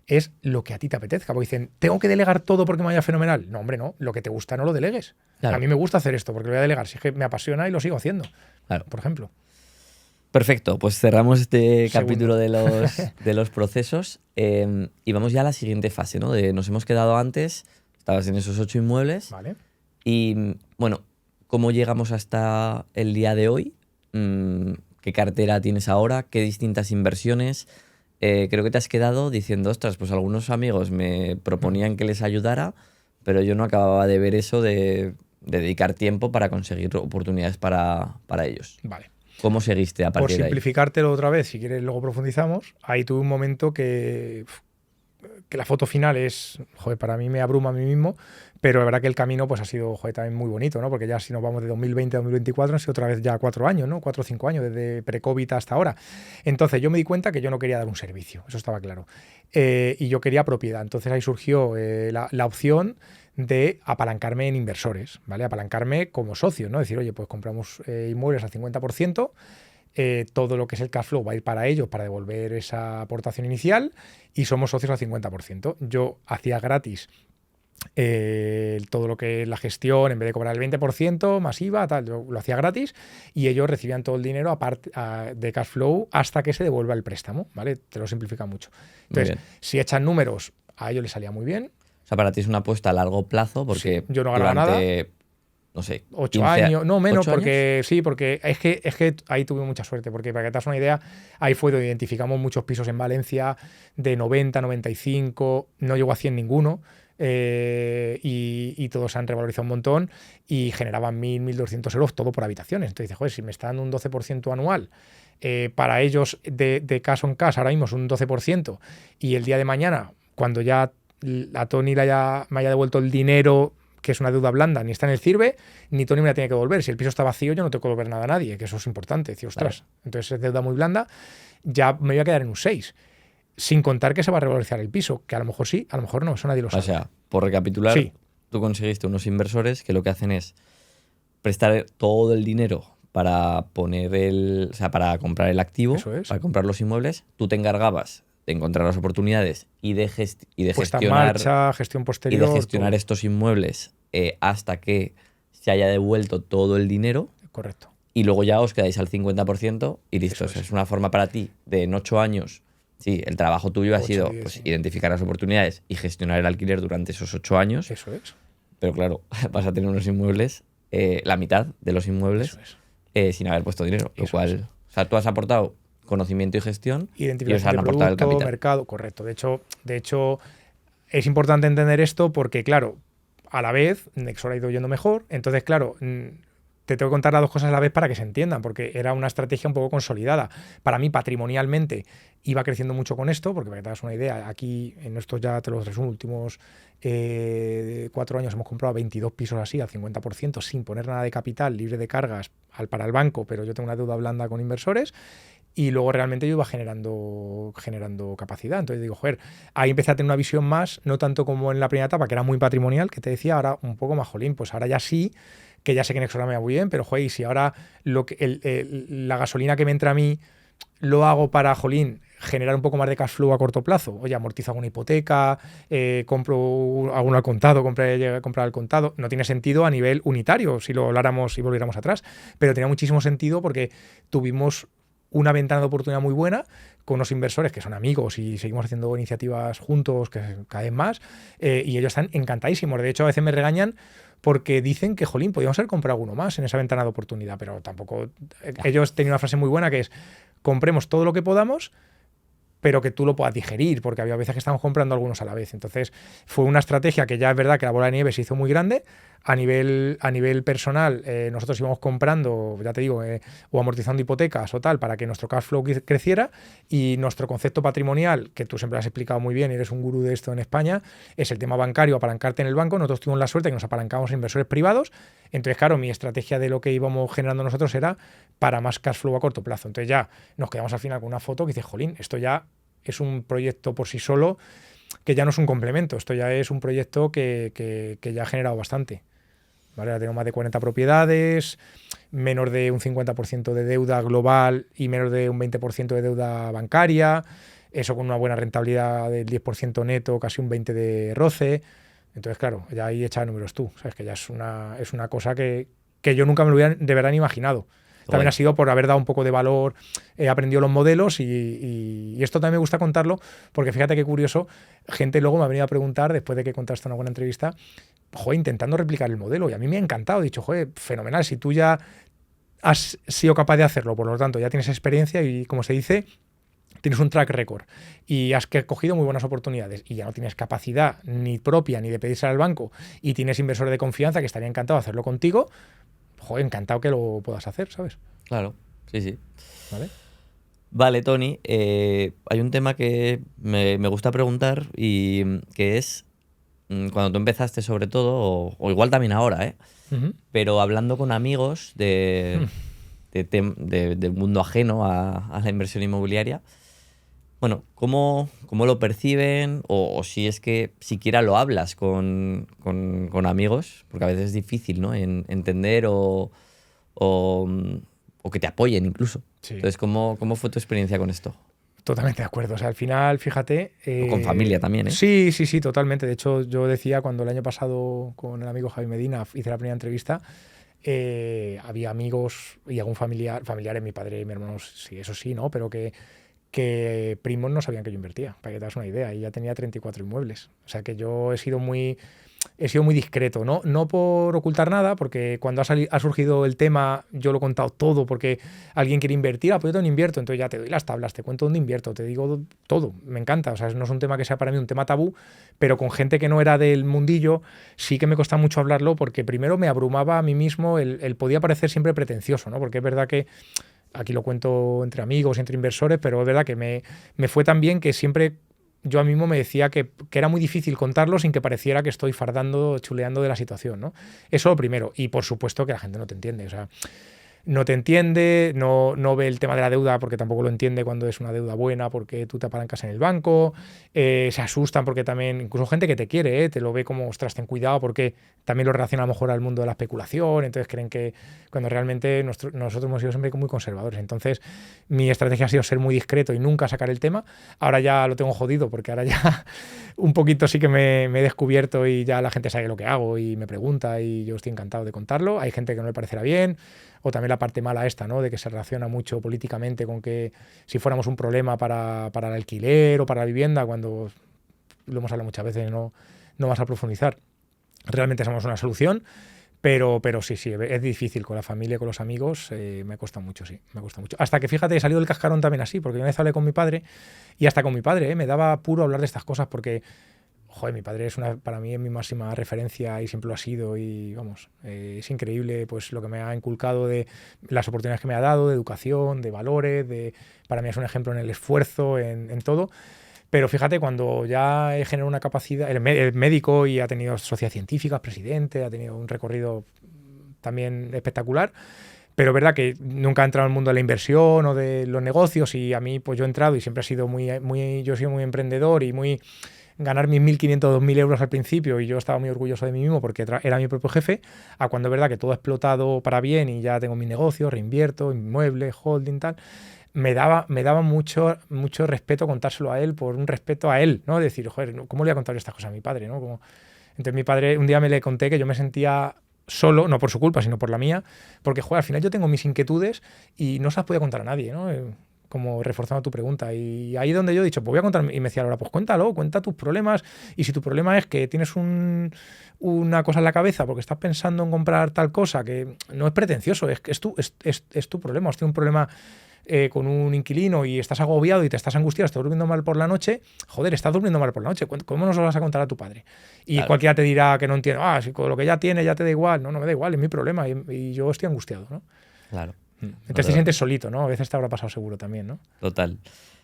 es lo que a ti te apetezca. Porque dicen, ¿tengo que delegar todo porque me vaya fenomenal? No, hombre, no. Lo que te gusta no lo delegues. Claro. A mí me gusta hacer esto porque lo voy a delegar. Si es que me apasiona y lo sigo haciendo. Claro. Por ejemplo. Perfecto, pues cerramos este capítulo de los procesos y vamos ya a la siguiente fase, ¿no? Nos hemos quedado antes, estabas en esos 8 inmuebles. Vale. Y bueno, ¿cómo llegamos hasta el día de hoy? ¿Qué cartera tienes ahora? ¿Qué distintas inversiones? Creo que te has quedado diciendo, ostras, pues algunos amigos me proponían que les ayudara, pero yo no acababa de ver eso de dedicar tiempo para conseguir oportunidades para ellos. Vale. ¿Cómo seguiste a partir de ahí? Por simplificártelo otra vez, si quieres luego profundizamos, ahí tuve un momento que la foto final es, joder, para mí me abruma a mí mismo, pero la verdad que el camino pues ha sido, joder, también muy bonito, ¿no? Porque ya si nos vamos de 2020 a 2024 han sido otra vez ya 4 años, ¿no? 4 o 5 años, desde pre-COVID hasta ahora. Entonces yo me di cuenta que yo no quería dar un servicio, eso estaba claro. Y yo quería propiedad. Entonces ahí surgió la opción de apalancarme en inversores, ¿vale? Apalancarme como socio, ¿no? Decir, oye, pues compramos inmuebles al 50%, todo lo que es el cash flow va a ir para ellos, para devolver esa aportación inicial, y somos socios al 50%. Yo hacía gratis todo lo que es la gestión, en vez de cobrar el 20% masiva, tal, yo lo hacía gratis y ellos recibían todo el dinero aparte de cash flow hasta que se devuelva el préstamo, ¿vale? Te lo simplifica mucho. Entonces, si echan números, a ellos les salía muy bien. O sea, para ti es una apuesta a largo plazo porque sí, yo no ganaba nada. no sé, 8 15 años, no menos, 8 años. porque sí, porque es que ahí tuve mucha suerte, porque para que te hagas una idea, ahí fue donde identificamos muchos pisos en Valencia de 90, 95, no llegó a 100 ninguno, y todos se han revalorizado un montón y generaban 1.000, 1.200 euros todo por habitaciones. Entonces dices, joder, si me está dando un 12% anual, para ellos de caso en casa ahora mismo es un 12%, y el día de mañana, cuando ya a Tony me haya devuelto el dinero, que es una deuda blanda, ni está en el CIRBE, ni Tony me la tiene que devolver. Si el piso está vacío, yo no tengo que devolver nada a nadie, que eso es importante. Decir, ostras, Claro. entonces es deuda muy blanda, ya me voy a quedar en un 6, sin contar que se va a revalorizar el piso, que a lo mejor sí, a lo mejor no, eso nadie lo O sabe. sea, por recapitular, Sí, tú conseguiste unos inversores que lo que hacen es prestar todo el dinero para o sea, para comprar el activo, eso es. para comprar los inmuebles. Tú te encargabas de encontrar las oportunidades y de Puesta en gestionar marcha, gestión y de posterior, gestionar todo. estos inmuebles hasta que se haya devuelto todo el dinero Correcto. y luego ya os quedáis al 50% y listo. Eso O sea, es. es una forma para ti de en 8 años. Sí, el trabajo tuyo ha 8, sido 10, pues, sí. identificar las oportunidades y gestionar el alquiler durante esos 8 años. Eso es. Pero claro, vas a tener unos inmuebles, la mitad de los inmuebles, Eso es. sin haber puesto dinero. Lo Eso es. cual, o sea, tú has aportado conocimiento y gestión y ellos Identificación han de aportado el producto, capital. mercado, correcto. De hecho, es importante entender esto porque, claro, a la vez Nexor ha ido yendo mejor. Entonces, claro, te tengo que contar las dos cosas a la vez para que se entiendan, porque era una estrategia un poco consolidada. Para mí, patrimonialmente, iba creciendo mucho con esto, porque para que te hagas una idea, aquí en estos ya te los resumo, últimos 4 años hemos comprado 22 pisos así al 50%, sin poner nada de capital, libre de cargas para el banco, pero yo tengo una deuda blanda con inversores. Y luego realmente yo iba generando capacidad. Entonces digo, joder, ahí empecé a tener una visión más, no tanto como en la primera etapa, que era muy patrimonial, que te decía, ahora un poco más, jolín, pues ahora ya sí, que ya sé que Nexora me va muy bien, pero joder, y si ahora la gasolina que me entra a mí lo hago para, jolín, generar un poco más de cash flow a corto plazo. Oye, amortizo alguna hipoteca, compro alguno al contado, comprar al contado. No tiene sentido a nivel unitario si lo habláramos y volviéramos atrás, pero tenía muchísimo sentido porque tuvimos una ventana de oportunidad muy buena con unos inversores que son amigos y seguimos haciendo iniciativas juntos que cada vez más, y ellos están encantadísimos. De hecho, a veces me regañan porque dicen que, jolín, podríamos haber comprado alguno más en esa ventana de oportunidad, pero tampoco... Ellos tenían una frase muy buena que es, compremos todo lo que podamos, pero que tú lo puedas digerir, porque había veces que estábamos comprando algunos a la vez. Entonces, fue una estrategia que ya es verdad que la bola de nieve se hizo muy grande. A nivel personal, nosotros íbamos comprando, ya te digo, o amortizando hipotecas o tal, para que nuestro cash flow creciera, y nuestro concepto patrimonial, que tú siempre lo has explicado muy bien, eres un gurú de esto en España, es el tema bancario, apalancarte en el banco. Nosotros tuvimos la suerte que nos apalancamos en inversores privados. Entonces, claro, mi estrategia de lo que íbamos generando nosotros era para más cash flow a corto plazo. Entonces ya nos quedamos al final con una foto que dice, jolín, esto ya es un proyecto por sí solo, que ya no es un complemento, esto ya es un proyecto que ya ha generado bastante. ¿Vale? Ya tengo más de 40 propiedades, menos de un 50% de deuda global y menos de un 20% de deuda bancaria, eso con una buena rentabilidad del 10% neto, casi un 20% de roce. Entonces, claro, ya ahí echa números tú, sabes que ya es una cosa que yo nunca me lo hubiera de verdad imaginado. También ha Joder. sido por haber dado un poco de valor, he aprendido los modelos, y esto también me gusta contarlo porque fíjate qué curioso, gente luego me ha venido a preguntar después de que contaste una buena entrevista, joder, intentando replicar el modelo, y a mí me ha encantado, he dicho, joder, fenomenal, si tú ya has sido capaz de hacerlo, por lo tanto ya tienes experiencia y, como se dice, tienes un track record y has cogido muy buenas oportunidades y ya no tienes capacidad ni propia ni de pedirse al banco y tienes inversores de confianza que estaría encantado de hacerlo contigo, joder, encantado que lo puedas hacer, ¿sabes? Claro, sí, sí. ¿Vale? Vale, Tony, hay un tema que me gusta preguntar y que es cuando tú empezaste sobre todo, o igual también ahora, Uh-huh. pero hablando con amigos del mundo ajeno a la inversión inmobiliaria, bueno, ¿cómo lo perciben? O si es que siquiera lo hablas con amigos, porque a veces es difícil, ¿no? Entender o, mm, o que te apoyen incluso. Sí, Entonces, ¿cómo fue tu experiencia con esto? totalmente de acuerdo. O sea, al final, fíjate. O con familia también, ¿eh? Sí, sí, sí, totalmente. De hecho, yo decía cuando el año pasado con el amigo Javi Medina hice la primera entrevista, había amigos y algún familiares, mi padre y mi hermano, sí, eso sí, ¿no? Pero que primos no sabían que yo invertía, para que te das una idea. Y ya tenía 34 inmuebles. O sea que yo he sido muy... he sido muy discreto, ¿no? No por ocultar nada, porque cuando ha surgido el tema, yo lo he contado todo, porque alguien quiere invertir, pues yo también invierto, entonces ya te doy las tablas, te cuento dónde invierto, te digo todo, me encanta, o sea, no es un tema que sea para mí un tema tabú, pero con gente que no era del mundillo, sí que me cuesta mucho hablarlo, porque primero me abrumaba a mí mismo, el podía parecer siempre pretencioso, ¿no? Porque es verdad que aquí lo cuento entre amigos, entre inversores, pero es verdad que me fue tan bien que siempre yo a mí mismo me decía que era muy difícil contarlo sin que pareciera que estoy fardando, chuleando de la situación, ¿no? Eso lo primero. Y por supuesto que la gente no te entiende. O sea, no te entiende, no ve el tema de la deuda porque tampoco lo entiende cuando es una deuda buena, porque tú te apalancas en el banco, se asustan porque también, incluso gente que te quiere, te lo ve como, ostras, ten cuidado, porque también lo relaciona a lo mejor al mundo de la especulación, entonces creen que cuando realmente nosotros hemos sido siempre muy conservadores. Entonces mi estrategia ha sido ser muy discreto y nunca sacar el tema. Ahora ya lo tengo jodido porque ahora ya un poquito sí que me he descubierto y ya la gente sabe lo que hago y me pregunta y yo estoy encantado de contarlo. Hay gente que no le parecerá bien, o también la parte mala esta, ¿no? De que se relaciona mucho políticamente con que si fuéramos un problema para el alquiler o para la vivienda, cuando lo hemos hablado muchas veces, no vas a profundizar. Realmente somos una solución, pero sí, es difícil con la familia, con los amigos, me cuesta mucho, sí, me cuesta mucho. Hasta que, fíjate, he salido del cascarón también así, porque una vez hablé con mi padre y hasta con mi padre, me daba apuro hablar de estas cosas porque joder, mi padre para mí es mi máxima referencia y siempre lo ha sido y vamos, es increíble pues lo que me ha inculcado, de las oportunidades que me ha dado, de educación, de valores, para mí es un ejemplo en el esfuerzo, en todo. Pero fíjate, cuando ya he generado una capacidad, el médico y ha tenido sociedades científicas, presidente, ha tenido un recorrido también espectacular, pero es verdad que nunca he entrado en el mundo de la inversión o de los negocios y a mí pues yo he entrado y siempre he sido yo he sido muy emprendedor y muy ganar mis 1.500, 2.000 euros al principio y yo estaba muy orgulloso de mí mismo porque era mi propio jefe, a cuando es verdad que todo ha explotado para bien y ya tengo mi negocio, reinvierto, inmuebles, holding, tal, me daba mucho respeto contárselo a él por un respeto a él, ¿no? Decir, joder, ¿cómo le voy a contar estas cosas a mi padre, ¿no? Entonces mi padre, un día me le conté que yo me sentía solo, no por su culpa, sino por la mía, porque, joder, al final yo tengo mis inquietudes y no se las podía contar a nadie, ¿no? Como reforzando tu pregunta. Y ahí donde yo he dicho, pues voy a contar, y me decía Laura, pues cuéntalo, cuenta tus problemas, y si tu problema es que tienes una cosa en la cabeza porque estás pensando en comprar tal cosa, que no es pretencioso, es tu problema, has tenido un problema con un inquilino y estás agobiado y te estás angustiado, estás durmiendo mal por la noche, joder, estás durmiendo mal por la noche, ¿cómo no se lo vas a contar a tu padre? Y claro, cualquiera te dirá que no entiende, si con lo que ya tiene ya te da igual, no me da igual, es mi problema y yo estoy angustiado, ¿no? Claro. Entonces te sientes solito, ¿no? A veces te habrá pasado seguro también, ¿no? Total.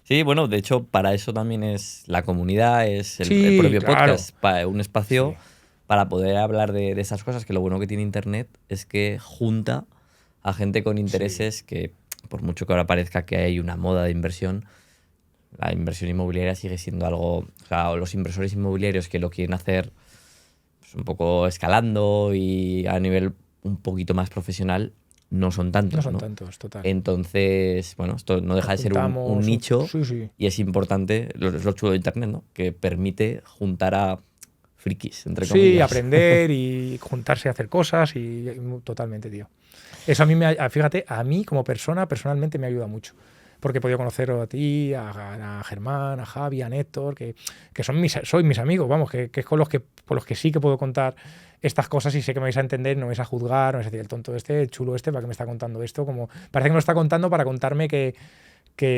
Sí, bueno, de hecho, para eso también es la comunidad, es Sí, el propio claro. podcast, un espacio Sí. para poder hablar de esas cosas, que lo bueno que tiene Internet es que junta a gente con intereses que, por mucho que ahora parezca que hay una moda de inversión, la inversión inmobiliaria sigue siendo algo, o sea, los inversores inmobiliarios que lo quieren hacer pues, un poco escalando y a nivel un poquito más profesional, no son tantos, No son tantos, total. Entonces, bueno, esto no deja de ser un nicho y es importante, lo chulo de Internet, ¿no? Que permite juntar a frikis, entre comillas. Sí, aprender y juntarse a hacer cosas y totalmente, tío. Eso a mí, fíjate, a mí como persona, personalmente me ayuda mucho. Porque he podido conocer a ti, a Germán, a Javi, a Néctor, que sois mis amigos, vamos, que es con los que sí que puedo contar estas cosas y sé que me vais a entender, no vais a juzgar, no vais a decir el tonto este, el chulo este, ¿para qué me está contando esto? Como, parece que me lo está contando para contarme que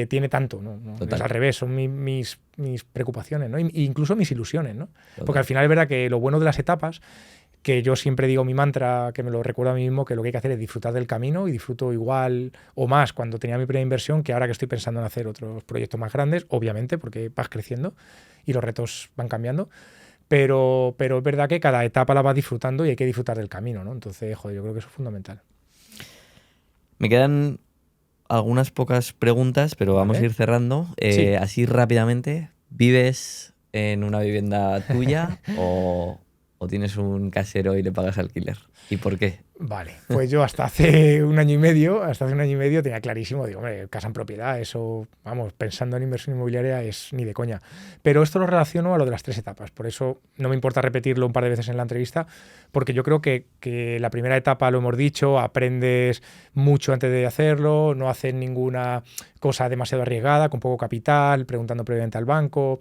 tiene tanto, ¿no? Es al revés, son mis preocupaciones, ¿no? Incluso mis ilusiones, ¿no? Total. Porque al final es verdad que lo bueno de las etapas, que yo siempre digo mi mantra, que me lo recuerdo a mí mismo, que lo que hay que hacer es disfrutar del camino y disfruto igual o más cuando tenía mi primera inversión que ahora que estoy pensando en hacer otros proyectos más grandes, obviamente, porque vas creciendo y los retos van cambiando. Pero es verdad que cada etapa la vas disfrutando y hay que disfrutar del camino, ¿no? Entonces, joder, yo creo que eso es fundamental. Me quedan algunas pocas preguntas, pero vamos a ir cerrando. Sí. Así rápidamente, ¿vives en una vivienda tuya o tienes un casero y le pagas alquiler? ¿Y por qué? Vale, pues yo hasta hace un año y medio tenía clarísimo, digo, hombre, casa en propiedad, eso, vamos, pensando en inversión inmobiliaria es ni de coña. Pero esto lo relaciono a lo de las 3 etapas, por eso no me importa repetirlo un par de veces en la entrevista, porque yo creo que la primera etapa, lo hemos dicho, aprendes mucho antes de hacerlo, no haces ninguna cosa demasiado arriesgada, con poco capital, preguntando previamente al banco.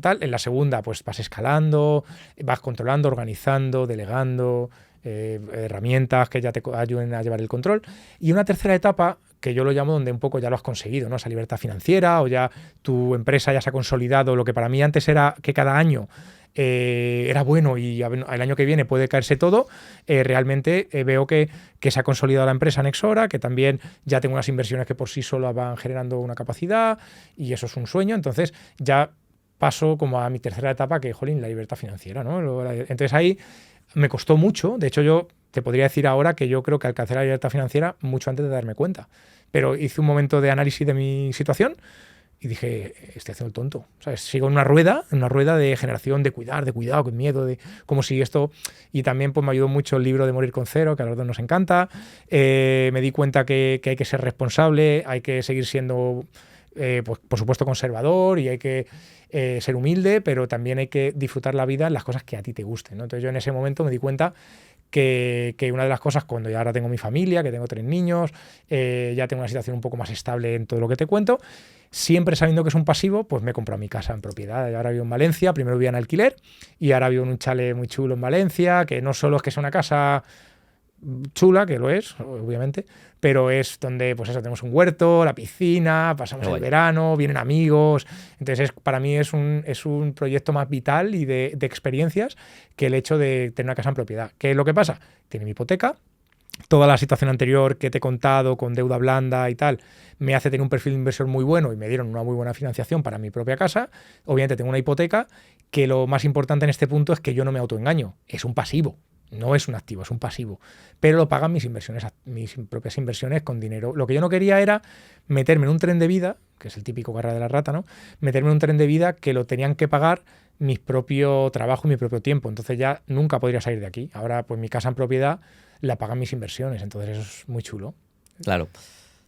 tal. En la segunda, pues vas escalando, vas controlando, organizando, delegando, herramientas que ya te ayuden a llevar el control. Y una tercera etapa, que yo lo llamo donde un poco ya lo has conseguido, ¿no? Esa libertad financiera, o ya tu empresa ya se ha consolidado. Lo que para mí antes era que cada año era bueno y el año que viene puede caerse todo, realmente veo que se ha consolidado la empresa Nexora, que también ya tengo unas inversiones que por sí solas van generando una capacidad, y eso es un sueño. Entonces ya paso como a mi tercera etapa, que, jolín, la libertad financiera, ¿no? Entonces ahí me costó mucho. De hecho, yo te podría decir ahora que yo creo que alcancé la libertad financiera mucho antes de darme cuenta. Pero hice un momento de análisis de mi situación y dije, estoy haciendo el tonto. ¿Sabes? Sigo en una rueda de generación, de cuidado, con miedo, de como si esto... Y también pues me ayudó mucho el libro de Morir con Cero, que a los dos nos encanta. Me di cuenta que hay que ser responsable, hay que seguir siendo, pues, por supuesto, conservador, y hay que ser humilde, pero también hay que disfrutar la vida en las cosas que a ti te gusten, ¿no? Entonces yo en ese momento me di cuenta que una de las cosas, cuando ya ahora tengo mi familia, que tengo 3 niños, ya tengo una situación un poco más estable en todo lo que te cuento, siempre sabiendo que es un pasivo, pues me he comprado mi casa en propiedad. Y ahora vivo en Valencia, primero vivía en alquiler y ahora vivo en un chalet muy chulo en Valencia, que no solo es que sea una casa chula, que lo es, obviamente, pero es donde, pues eso, tenemos un huerto, la piscina, pasamos el verano, vienen amigos. Entonces para mí es un proyecto más vital y de experiencias que el hecho de tener una casa en propiedad. ¿Qué es lo que pasa? Tiene mi hipoteca. Toda la situación anterior que te he contado, con deuda blanda y tal, me hace tener un perfil de inversión muy bueno y me dieron una muy buena financiación para mi propia casa. Obviamente tengo una hipoteca, que lo más importante en este punto es que yo no me autoengaño. Es un pasivo, no es un activo, es un pasivo. Pero lo pagan mis inversiones, mis propias inversiones con dinero. Lo que yo no quería era meterme en un tren de vida, que es el típico carrera de la rata, ¿no? Meterme en un tren de vida que lo tenían que pagar mi propio trabajo y mi propio tiempo. Entonces ya nunca podría salir de aquí. Ahora, pues mi casa en propiedad la pagan mis inversiones, entonces eso es muy chulo. Claro.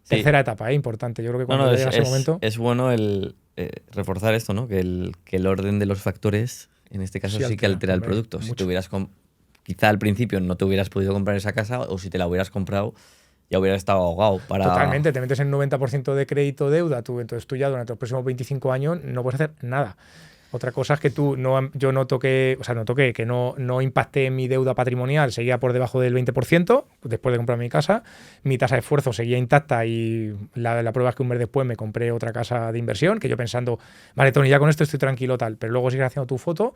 Tercera etapa, importante. Yo creo que cuando llega ese momento... Es bueno el reforzar esto, ¿no? Que el orden de los factores, en este caso, sí que altera el producto. Mucho. Si te hubieras quizá al principio no te hubieras podido comprar esa casa, o si te la hubieras comprado, ya hubieras estado ahogado. Totalmente, te metes en 90% de crédito deuda, entonces tú ya durante los próximos 25 años no puedes hacer nada. Otra cosa es que yo no toqué, que no impacté en mi deuda patrimonial, seguía por debajo del 20% después de comprar mi casa. Mi tasa de esfuerzo seguía intacta y la prueba es que un mes después me compré otra casa de inversión, que yo pensando, vale, Tony, ya con esto estoy tranquilo, tal, pero luego sigues haciendo tu foto,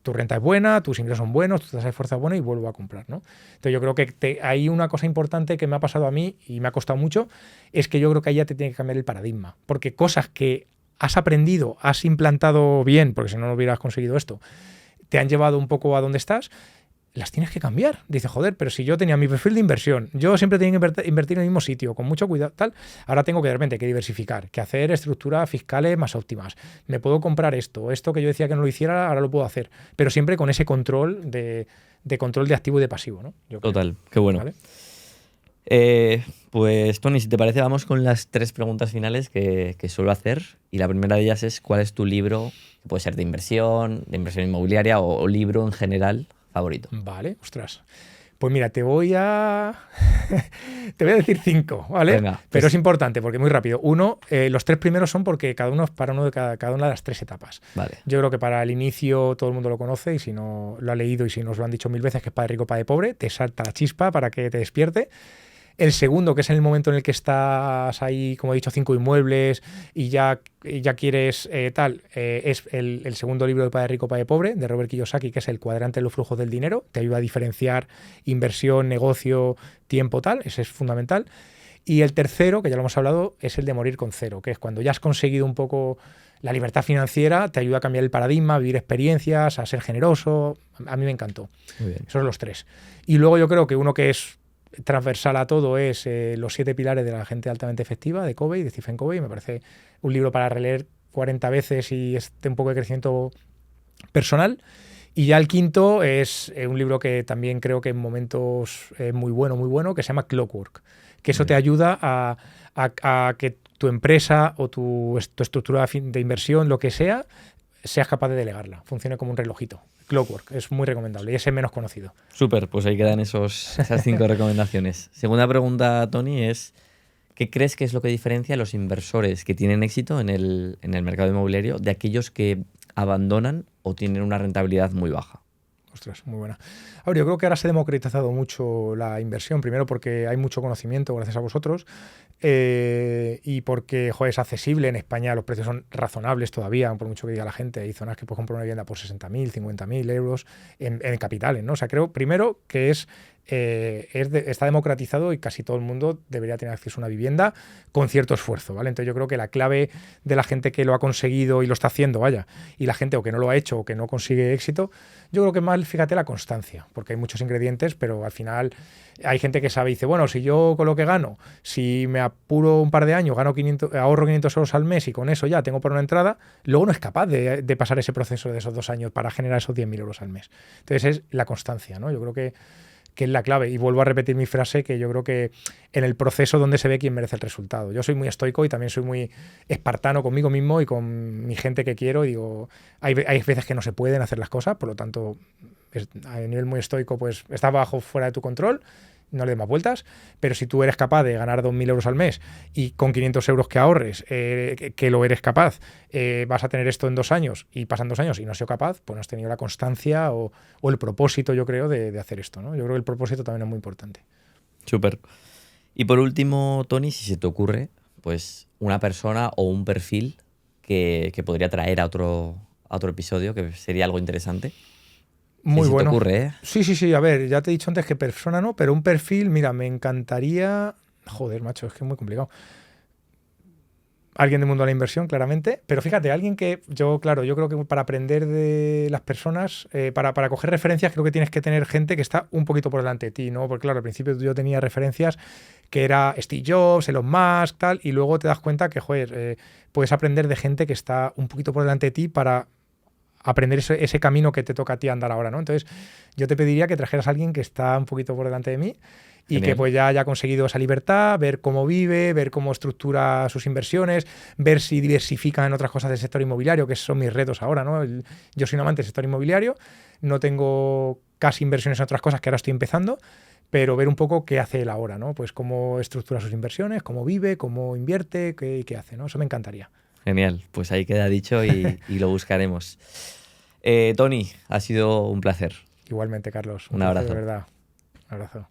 tu renta es buena, tus ingresos son buenos, tu tasa de esfuerzo es buena y vuelvo a comprar, ¿no? Entonces yo creo que hay una cosa importante que me ha pasado a mí y me ha costado mucho, es que yo creo que ahí ya te tiene que cambiar el paradigma, porque cosas que has aprendido, has implantado bien, porque si no, no hubieras conseguido esto, te han llevado un poco a donde estás, las tienes que cambiar. Dice, joder, pero si yo tenía mi perfil de inversión, yo siempre tenía que invertir en el mismo sitio, con mucho cuidado, tal, ahora tengo que de repente que diversificar, que hacer estructuras fiscales más óptimas. Me puedo comprar esto que yo decía que no lo hiciera, ahora lo puedo hacer, pero siempre con ese control de control de activo y de pasivo, ¿no? Total, qué bueno. ¿Vale? Pues Tony, si te parece, vamos con las 3 preguntas finales que suelo hacer. Y la primera de ellas es: ¿cuál es tu libro, que puede ser de inversión inmobiliaria o libro en general, favorito? Vale, ostras. Pues mira, te voy a decir 5, ¿vale? Venga, pues... Pero es importante porque muy rápido. Los 3 primeros son porque cada uno es para uno de cada una de las 3 etapas. Vale. Yo creo que para el inicio todo el mundo lo conoce, y si no lo ha leído y si nos lo han dicho 1000 veces, que es Padre Rico, Padre Pobre, te salta la chispa para que te despierte. El segundo, que es en el momento en el que estás ahí, como he dicho, 5 inmuebles y ya quieres es el segundo libro de Padre Rico, Padre Pobre, de Robert Kiyosaki, que es el cuadrante de los flujos del dinero. Te ayuda a diferenciar inversión, negocio, tiempo, tal. Ese es fundamental. Y el tercero, que ya lo hemos hablado, es el de Morir con Cero, que es cuando ya has conseguido un poco la libertad financiera, te ayuda a cambiar el paradigma, a vivir experiencias, a ser generoso. A mí me encantó. Muy bien. Esos son los 3. Y luego yo creo que uno que es transversal a todo es Los 7 pilares de la gente altamente efectiva, de Covey, de Stephen Covey. Me parece un libro para releer 40 veces y un poco de crecimiento personal. Y ya el quinto es un libro que también creo que en momentos muy bueno, que se llama Clockwork, que eso te ayuda a que tu empresa o tu estructura de inversión, lo que sea, seas capaz de delegarla, funcione como un relojito. Clockwork es muy recomendable y ese menos conocido. Súper, pues ahí quedan esas 5 recomendaciones. Segunda pregunta, Tony, es: ¿qué crees que es lo que diferencia a los inversores que tienen éxito en el mercado inmobiliario de aquellos que abandonan o tienen una rentabilidad muy baja? Ostras, muy buena. A ver, yo creo que ahora se ha democratizado mucho la inversión, primero porque hay mucho conocimiento gracias a vosotros y porque joder, es accesible en España, los precios son razonables todavía, por mucho que diga la gente. Hay zonas que puedes comprar una vivienda por 60.000, 50.000 euros en capitales, ¿no? O sea, creo primero que está democratizado y casi todo el mundo debería tener acceso a una vivienda con cierto esfuerzo, ¿vale? Entonces yo creo que la clave de la gente que lo ha conseguido y lo está haciendo, vaya, y la gente o que no lo ha hecho o que no consigue éxito, yo creo que más, fíjate, la constancia, porque hay muchos ingredientes, pero al final hay gente que sabe y dice, bueno, si yo con lo que gano, si me apuro un par de años, ahorro 500 euros al mes y con eso ya tengo para una entrada, luego no es capaz de pasar ese proceso de esos 2 años para generar esos 10.000 euros al mes. Entonces es la constancia, ¿no? Yo creo que es la clave. Y vuelvo a repetir mi frase, que yo creo que en el proceso donde se ve quién merece el resultado. Yo soy muy estoico y también soy muy espartano conmigo mismo y con mi gente que quiero. Y digo, hay veces que no se pueden hacer las cosas, por lo tanto, a nivel muy estoico, pues está fuera de tu control, no le des más vueltas, pero si tú eres capaz de ganar 2.000 euros al mes y con 500 euros que ahorres, que lo eres capaz, vas a tener esto en 2 años y pasan 2 años y no has sido capaz, pues no has tenido la constancia o el propósito, yo creo, de hacer esto, ¿no? Yo creo que el propósito también es muy importante. Súper. Y por último, Tony, si se te ocurre, pues una persona o un perfil que podría traer a otro episodio, que sería algo interesante. Muy si bueno. Se te ocurre, ¿eh? Sí, a ver, ya te he dicho antes que persona no, pero un perfil, mira, me encantaría... Joder, macho, es que es muy complicado. Alguien del mundo de la inversión, claramente, pero fíjate, alguien que yo creo que para aprender de las personas, para coger referencias, creo que tienes que tener gente que está un poquito por delante de ti, ¿no? Porque claro, al principio yo tenía referencias que era Steve Jobs, Elon Musk, tal, y luego te das cuenta que, joder, puedes aprender de gente que está un poquito por delante de ti para aprender ese camino que te toca a ti andar ahora, ¿no? Entonces, yo te pediría que trajeras a alguien que está un poquito por delante de mí y Genial. que pues ya haya conseguido esa libertad, ver cómo vive, ver cómo estructura sus inversiones, ver si diversifica en otras cosas del sector inmobiliario, que son mis retos ahora, ¿no? Yo soy un amante del sector inmobiliario, no tengo casi inversiones en otras cosas que ahora estoy empezando, pero ver un poco qué hace él ahora, ¿no? Pues cómo estructura sus inversiones, cómo vive, cómo invierte, qué hace, ¿no? Eso me encantaría. Genial, pues ahí queda dicho y lo buscaremos. Tony, ha sido un placer. Igualmente, Carlos. Un placer, abrazo. de verdad. Un abrazo.